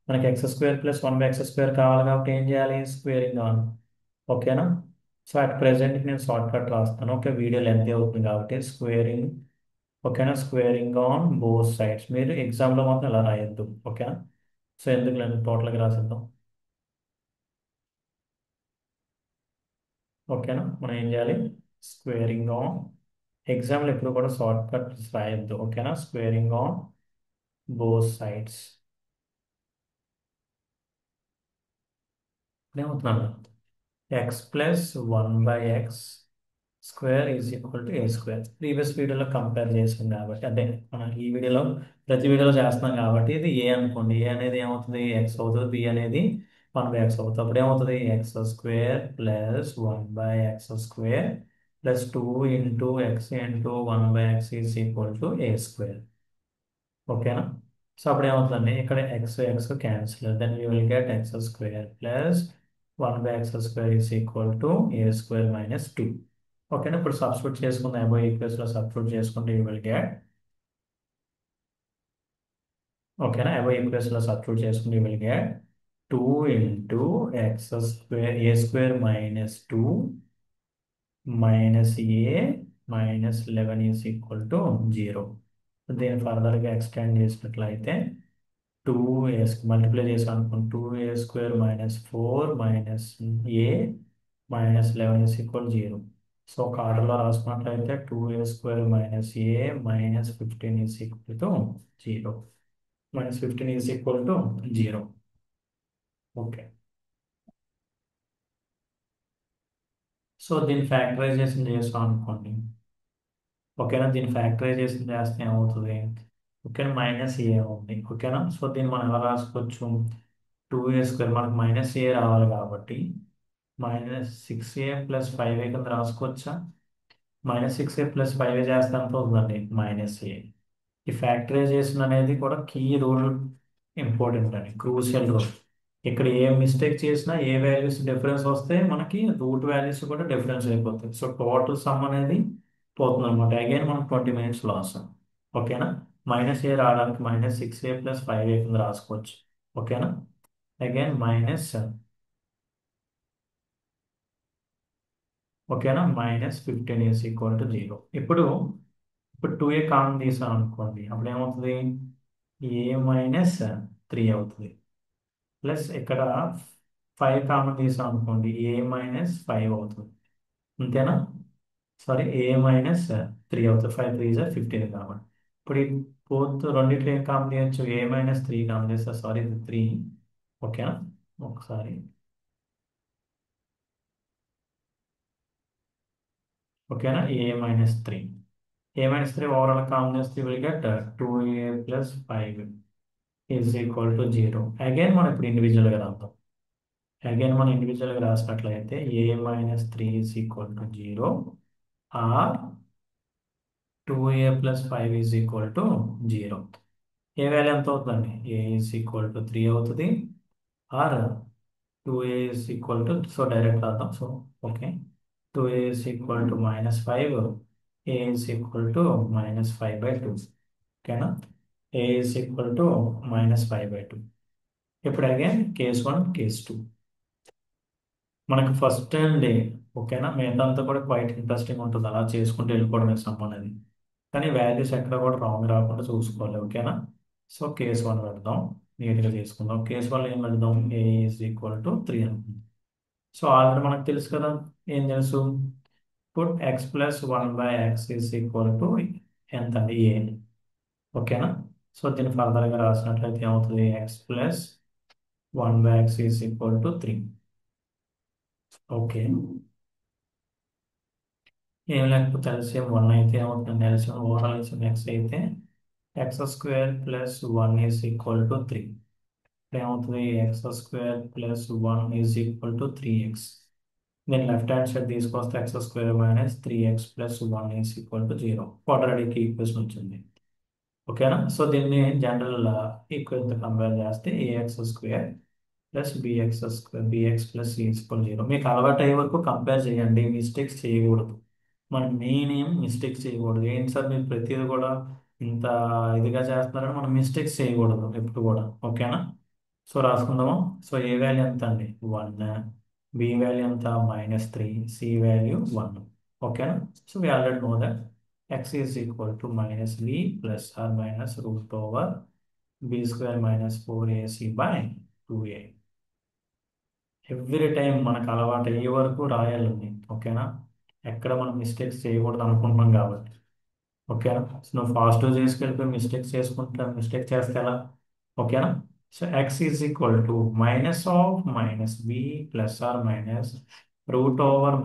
మనకి x square plus 1 by x square కావాలి కాబట్టి ఏం చేయాలి, స్క్వేరింగ్ ఆన్. ఓకేనా? సో అట్ ప్రెసెంట్ నేను షార్ట్ కట్ రాస్తాను. ఓకే, వీడియో లెంత్ అవుతుంది కాబట్టి స్క్వేరింగ్. ఓకేనా? Squaring on both sides. మీరు ఎగ్జామ్లో మాత్రం ఇలా రాయొద్దు. ఓకేనా? సో ఎందుకు నేను టోటల్గా రాసిద్దాం. ఓకేనా? మనం ఏం చేయాలి, స్క్వేరింగ్ ఆన్. ఎగ్జామ్లో ఎప్పుడు కూడా షార్ట్ కట్ రాయొద్దు. ఓకేనా? Squaring on both sides. ఏమవుతున్నాను, x plus 1 by x square is equal to a square. Previous వీడియోలో కంపేర్ చేసాం కాబట్టి అదే మనం ఈ వీడియోలో ప్రతి వీడియోలో చేస్తున్నాం కాబట్టి ఇది ఏ అనుకోండి. ఏ అనేది ఏమవుతుంది, ఎక్స్ అవుతుంది. బి అనేది 1 బై ఎక్స్ అవుతుంది. అప్పుడు ఏమవుతుంది, x square plus 1 by x square plus 2 into x into 1 by x is equal to a square. ఓకేనా? సో అప్పుడు ఏమవుతుందండి, ఇక్కడ x x cancel, then you will get x square plus 1 by x square is equal to a square minus 2. ఓకేనా? ఇప్పుడు substitute చేసుకుందాం. Above ఈక్వేషన్లో substitute చేసుకుంటే you will get. ఓకేనా? అబౌవ్ ఈక్వేషన్లో సబ్స్టిట్యూట్ చేసుకుంటే you will get 2 into x square A square minus 2 minus A minus 11 is equal to 0. దీన్ని ఫర్దర్గా ఎక్స్టెండ్ చేసినట్లయితే 2a మల్టిప్లై చేసాం అనుకోండి, 2a square minus 4 minus A minus 11 is equal 0. So ఒక ఆర్డర్లో రాసుకున్నట్లయితే 2a square minus A minus 15 is equal to 0. -15 is equal to 0. Okay, so దీన్ని factorisation చేస్తాం అనుకోండి. ఓకేనా? దీన్ని ఫ్యాక్టరైజేషన్ చేస్తే ఏమవుతుంది, ఓకేనా, మైనస్ ఏ ఉంది. ఓకేనా? సో దీన్ని మనం ఎలా రాసుకోవచ్చు, 2a స్క్వేర్ మనకు మైనస్ ఏ రావాలి కాబట్టి -6a ప్లస్ 5a కింద రాసుకోవచ్చా? -6a ప్లస్ 5a చేస్తే ఎంత అవుతుందండి, -a. ఈ ఫ్యాక్టరైజేషన్ అనేది కూడా కీ రూల్, ఇంపార్టెంట్ అండి, క్రూషియల్ రూల్. ఇక్కడ ఏ మిస్టేక్ చేసినా ఏ వాల్యూస్ డిఫరెన్స్ వస్తే మనకి రూట్ వాల్యూస్ కూడా డిఫరెన్స్ అయిపోతాయి. సో టోటల్ సమ్ అనేది పోతుంది అనమాట. అగైన్ మనకు 20 మినిట్స్ లాస్. ఓకేనా? -a రావడానికి -6a ప్లస్ 5a కింద రాసుకోవచ్చు. ఓకేనా? అగైన్ మైనస్, ఓకేనా, -15 ఈజ్ ఈక్వల్ టు 0. ఇప్పుడు 2a కామన్ తీసాం అనుకోండి, అప్పుడు ఏమవుతుంది, a మైనస్ 3 అవుతుంది. ప్లస్ ఇక్కడ 5 కామన్ తీసాం అనుకోండి, ఏ మైనస్ 5 అవుతుంది. అంతేనా? సారీ, ఏ మైనస్ 3 అవుతుంది. 5 3 జా 15 కాబట్టి. ఇప్పుడు ఈ ఫోర్త్ రెండిట్లో ఏం కామన్ తీయచ్చు? ఏ మైనస్ 3 కామన్ చేస్తా. సారీ, ఇది 3. ఓకేనా? ఒకసారి. ఓకేనా? A minus 3. A minus 3 overall common చేస్తే will get 2a plus 5 is equal to 0. Again మనం ఇప్పుడు ఇండివిజువల్గా రాద్దాం. అగైన్ మనం ఇండివిజువల్గా రాసినట్లయితే a minus 3 is equal to 0 or 2a plus 5 is equal to 0. A value ఎంత అవుతుందండి? ఏ ఈజ్ ఈక్వల్ టు 3 అవుతుంది. Or 2a is equal to, so direct రాద్దాం. So okay, 2a is equal to -5, a is equal to -5/2. ఓకేనా? a is equal to -5/2. ఇప్పుడు again case 1, case 2. మనకు first అండి. ఓకేనా? మిగతాంతా కూడా క్వైట్ ఇంట్రెస్టింగ్ ఉంటుంది, అలా చేసుకుంటూ వెళ్ళిపోవడమే సమ్ అనేది. కానీ వాల్యూస్ ఎక్కడ కూడా రాంగ్ రాకుండా చూసుకోవాలి. ఓకేనా? సో కేస్ 1 పెడదాం, నీట్గా చేసుకుందాం. కేస్ 1 ఏం పెడదాం? ఏ ఈజ్ ఈక్వల్ టు 3 అనుకుందాం. సో ఆల్రెడీ మనకు తెలుసు కదా, ఏం తెలుసు? Put X plus 1/x is equal to ఎంత అండి? ఏ. ఓకేనా? సో దీన్ని ఫర్దర్గా రాసినట్లయితే ఏమవుతుంది? X plus 1/x is equal to 3. Okay, ఏం లేకపోతే ఎల్సిఎం 1 అయితే ఏమవుతుంది? ఎల్సిఎం ఓవరాల్ ఎల్సిఎం ఎక్స్ అయితే X square plus 1 is equal to 3. ఏమవుతుంది? X square plus 1 is equal to 3x. నేను లెఫ్ట్ హ్యాండ్ సైడ్ తీసుకొస్తే X square minus 3x plus 1 is equal to 0. Quadratic equation వచ్చింది. ఓకేనా? So దీన్ని general equation compare చేస్తే ax square plus bx plus c equal 0. మీకు అలవాటు అయ్యే వరకు కంపేర్ చేయండి, మిస్టేక్స్ చేయకూడదు. మనం మెయిన్ ఏం మిస్టేక్స్ చేయకూడదు. ఏంటి సార్ మీరు ప్రతిదీ కూడా ఇంత ఇదిగా చేస్తున్నారని మనం మిస్టేక్స్ చేయకూడదు ఎప్పుడు కూడా. ఓకేనా? సో రాసుకుందాము. సో ఏ వాల్యూ ఎంత అండి? 1. బి వాల్యూ ఎంత? -3. C value 1. ఓకేనా? So we already know that x is equal to -b plus or minus root over b square minus 4ac/2a. Every time మనకు అలవాటు అయ్యే వరకు రాయాలి. ఓకేనా? ఎక్కడ మనం మిస్టేక్స్ చేయకూడదు అనుకుంటున్నాం కాబట్టి. ఓకేనా? సో నువ్వు ఫాస్ట్గా చేసుకెళ్ళిపోయి మిస్టేక్స్ చేసుకుంటా, మిస్టేక్ చేస్తే ఎలా? ఓకేనా? So x is equal to minus of -b plus or minus root over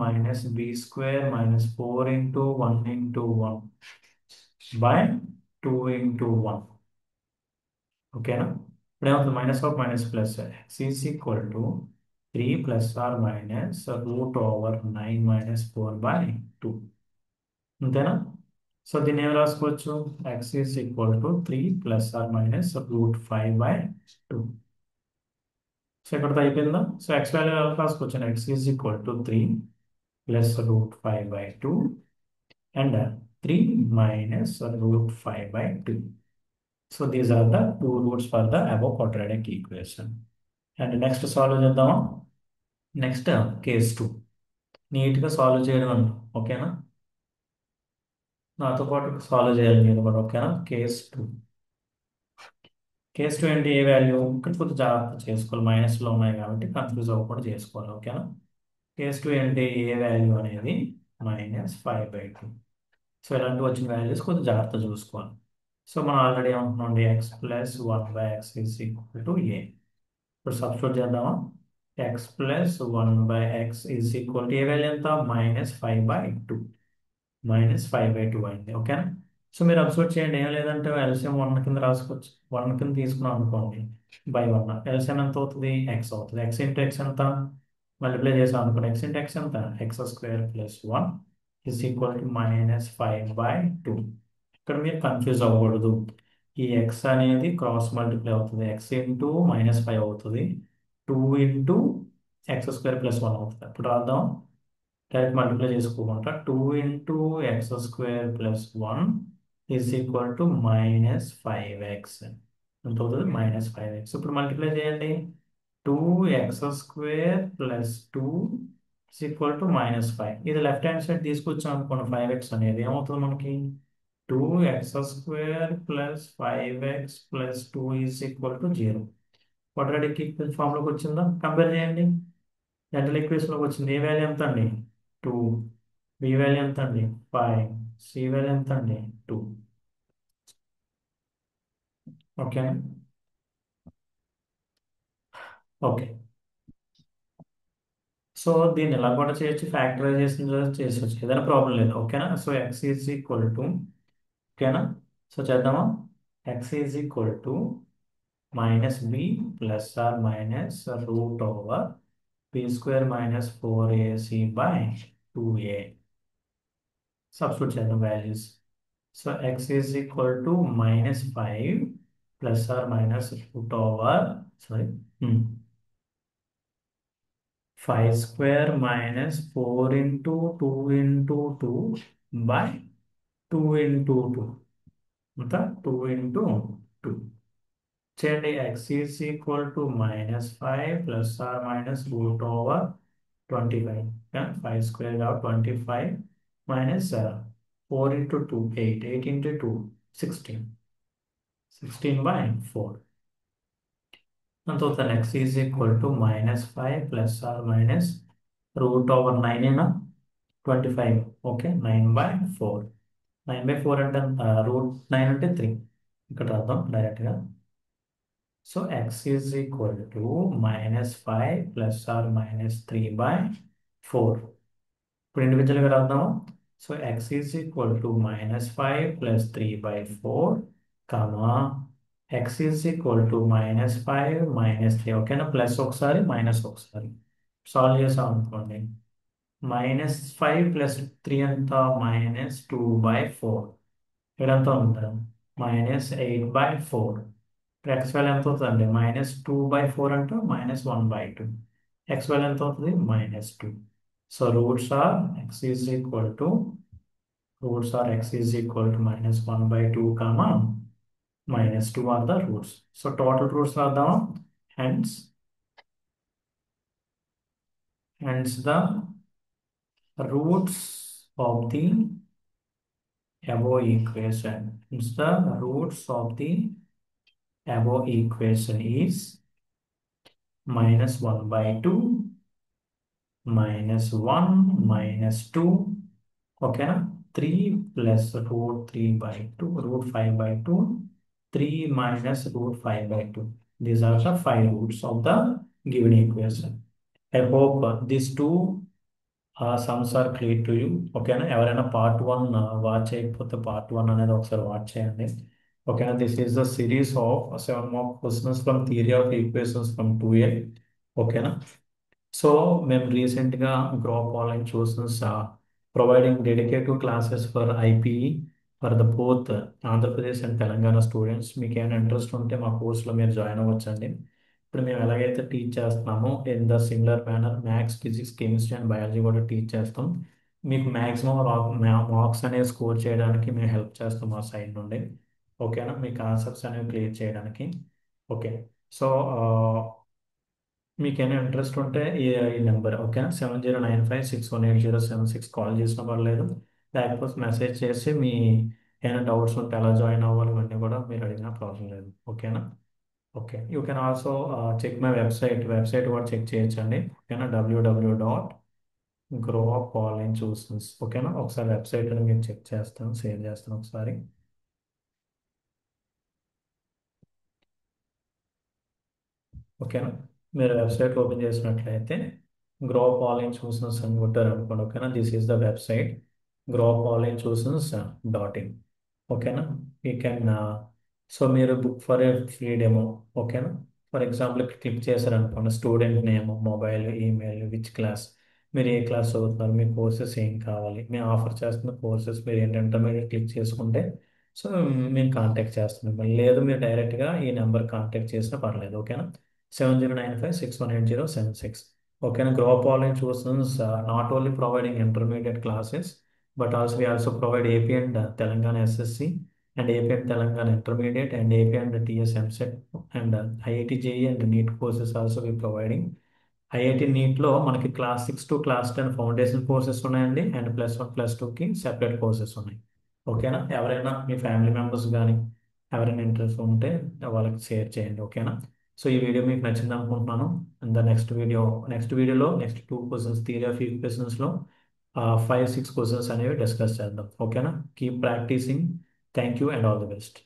-b square -4 into 1 into 1 by 2 into 1. ఓకేనా? ఇప్పుడు ఏమవుతుంది? Minus of minus plus x is equal to 3 plus or minus root over 9 -4/2. అంతేనా? So దీన్ని ఏం రాసుకోవచ్చు? X is equal to 3 plus or minus root 5/2. So ఇక్కడతో అయిపోయిందా? So x value ఎలా రాసుకోవచ్చు? X is equal to 3 plus root 5/2 and 3 minus root 5/2. So these are the two roots for the above quadratic equation. And next solve చేద్దామా? Next case 2 నీట్గా solve చేయడం అండి. ఓకేనా? నాతో పాటు సాల్వ్ చేయాలి మీరు కూడా. ఓకేనా? కేస్ 2 ఏంటి? ఏ వాల్యూ ఇక్కడ కొద్దిగా జాగ్రత్త చేసుకోవాలి, మైనస్లో ఉన్నాయి కాబట్టి కన్ఫ్యూజ్ అవ్వకుండా చేసుకోవాలి. ఓకేనా? కేస్ 2 ఏంటి? ఏ వాల్యూ అనేది -5/2. సో ఇలాంటి వచ్చిన వాల్యూస్ కొద్దిగా జాగ్రత్త చూసుకోవాలి. సో మనం ఆల్రెడీ ఏమంటున్నాం? X plus 1/x is equal to a. ఇప్పుడు సబ్స్టిట్యూట్ చేద్దామా? X plus 1/x is equal to a value ఎంత? -5/2. -5/2 అయింది. ఓకేనా? సో మీరు అబ్జర్వ్ చేయండి, ఏం లేదంటే ఎల్సిఎం 1 కింద రాసుకోవచ్చు. 1 కింద తీసుకున్నాం అనుకోండి, బై 1 ఎల్సిఎం ఎంత అవుతుంది? ఎక్స్ అవుతుంది. ఎక్స్ ఇంటూ ఎక్స్ ఎంత? మల్టిప్లై చేసాం అనుకోండి, ఎక్స్ ఇంటూ ఎక్స్ ఎంత? X square plus 1 is equal to -5/2. ఇక్కడ మీరు కన్ఫ్యూజ్ అవ్వకూడదు. ఈ ఎక్స్ అనేది క్రాస్ మల్టిప్లై అవుతుంది, ఎక్స్ ఇంటూ -5 అవుతుంది, 2 ఇంటూ ఎక్స్ స్క్వేర్ ప్లస్ 1 అవుతుంది. ఇప్పుడు రాద్దాం, డైరెక్ట్ మల్టిప్లై చేసుకోకుండా 2 into x square plus 1 is equal to -5x. ఎంత అవుతుంది? -5x. ఇప్పుడు మల్టిప్లై చేయండి. 2x square plus 2 is equal to -5. ఇది లెఫ్ట్ హ్యాండ్ సైడ్ తీసుకొచ్చాం అనుకోండి, 5x అనేది ఏమవుతుంది మనకి? 2x square plus 5x plus 2 is equal to 0. Quadratic equation ఫామ్లోకి వచ్చిందా? కంపేర్ చేయండి. జనరల్ ఈక్వేషన్లోకి వచ్చింది ఏ వాల్యూ ఎంత అండి 2, బి వాల్యూ ఎంత అండి 5, సి వాల్యూ ఎంత అండి 2. ఓకే. ఓకే. సో దీన్ని ఎలా కూడా చేయొచ్చు, ఫ్యాక్టరైజేషన్ చేసొచ్చు, ఏదైనా ప్రాబ్లం లేదు. ఓకేనా. So x is equal to, ఓకేనా. సో చేద్దామా. X is equal to minus b plus or minus root over b square minus 4ac by 2a. Substitute చేద్దాం values. So x is equal to -5 plus or minus root over, sorry, 5 square minus 4 into 2 into 2 by 2 into 2, అంతా 2 into 2. చేయండి. X is equal to -5 plus or minus root over 25, 5 square కాబట్టి 25 minus 4 into 2 8, 8 into 2 16, 16 by 4. అంత అవుతుంది. X is equal to -5 plus or minus root over 9 అయినా 25. Okay, 9/4. 9/4 అంటే √9 అంటే 3. ఇక్కడ రాద్దాం డైరెక్ట్గా. So x is equal to -5 plus or minus 3/4. ఇప్పుడు ఇండివిజువల్గా రాద్దాము. So x is equal to -5 plus 3/4 comma x is equal to -5 -3. ఓకేనా. ప్లస్ ఒకసారి మైనస్ ఒకసారి సాల్వ్ చేసాం అనుకోండి. -5 ప్లస్ 3 ఎంత -2/4. ఇక్కడంతా ఉందా -8/4. ఇప్పుడు ఎక్స్ వాల్యూ ఎంత అవుతుందండి -2/4 అంటే -1/2. ఎక్స్ వాల్యూ ఎంత అవుతుంది -2. So roots are -1/2 comma -2 are the roots. So total roots రాద్దామా. hence the roots of the above equation. Hence the roots of the above equation is -1/2, -1, -2. ఓకేనా. 3 plus √3/2, √5/2, 3 minus √5/2. These are the 5 roots of the given equation. I hope these two sums are clear to you. ఓకేనా. ఎవరైనా part 1 watch చేయకపోతే part 1 అనేది ఒకసారి watch చేయండి. ఓకేనా. This is the series of 7 mark questions from theory of equations from 2a. ఓకేనా. So మేము రీసెంట్గా graph online tuitions providing డెడికేటివ్ classes for IPE for the both Andhra Pradesh and Telangana students. మీకు ఏమైనా ఇంట్రెస్ట్ ఉంటే మా కోర్సులో మీరు జాయిన్ అవ్వచ్చండి. ఇప్పుడు మేము ఎలాగైతే టీచ్ చేస్తున్నామో in the similar manner maths, physics, chemistry and biology కూడా టీచ్ చేస్తాం. మీకు మ్యాక్సిమం మార్క్స్ అనేవి స్కోర్ చేయడానికి మేము హెల్ప్ చేస్తాం మా సైడ్ నుండి. ఓకేనా. మీ కాన్సెప్ట్స్ అనేవి క్లియర్ చేయడానికి. ఓకే. సో మీకు ఏమైనా ఇంట్రెస్ట్ ఉంటే ఈ నెంబర్, ఓకే, 7095618076 కాల్ చేసిన పర్లేదు. లేకపోతే మెసేజ్ చేసి మీ ఏమైనా డౌట్స్ ఉంటే ఎలా జాయిన్ అవ్వాలి ఇవన్నీ కూడా మీరు అడిగినా ప్రాబ్లం లేదు. ఓకేనా. Okay. You can also check my website కూడా చెక్ చేయొచ్చండి. ఓకేనా. www.growuponlinetutors. ఓకేనా. ఒకసారి వెబ్సైట్ మీరు చెక్ చేస్తాను, షేర్ చేస్తాను ఒకసారి. ఓకేనా. మీరు వెబ్సైట్ ఓపెన్ చేసినట్లయితే గ్రోప్ ఆన్లైన్ ట్యూషన్స్ అని కొట్టారు అనుకోండి. ఓకేనా. This is the website grope online tuitions. ఓకేనా. యూ కెన్ సో మీరు book for a free demo. ఓకేనా. ఫర్ ఎగ్జాంపుల్ క్లిక్ చేశారనుకోండి, student name, mobile, email, which class, మీరు ఏ క్లాస్ చదువుతున్నారు, మీ కోర్సెస్ ఏం కావాలి, మేము ఆఫర్ చేస్తున్న కోర్సెస్ మీరు ఏంటంటే మీరు క్లిక్ చేసుకుంటే సో మేము కాంటాక్ట్ చేస్తున్నాం. లేదు మీరు డైరెక్ట్గా ఈ నెంబర్ కాంటాక్ట్ చేసినా పర్లేదు. ఓకేనా. 7095618076. ఓకేనా. Grope online tuitions not only providing intermediate classes but also we also provide AP and Telangana SSC and AP and Telangana Intermediate and AP and TS MSET and IIT JEE and NEET courses also we providing. IIT నీట్లో మనకి class 6 to class 10 foundation courses ఉన్నాయండి. And +1 +2కి separate courses ఉన్నాయి. ఓకేనా. ఎవరైనా మీ family members కానీ ఎవరైనా interest ఉంటే వాళ్ళకి షేర్ చేయండి. ఓకేనా. సో ఈ వీడియో మీకు నచ్చింది అనుకుంటున్నాను. అండ్ ద నెక్స్ట్ వీడియోలో నెక్స్ట్ 2 క్వశ్చన్స్, థియరీ ఆఫ్ ఈక్వేషన్స్లో 5-6 క్వశ్చన్స్ అనేవి డిస్కస్ చేద్దాం. ఓకేనా? Keep practising. Thank you and all the best.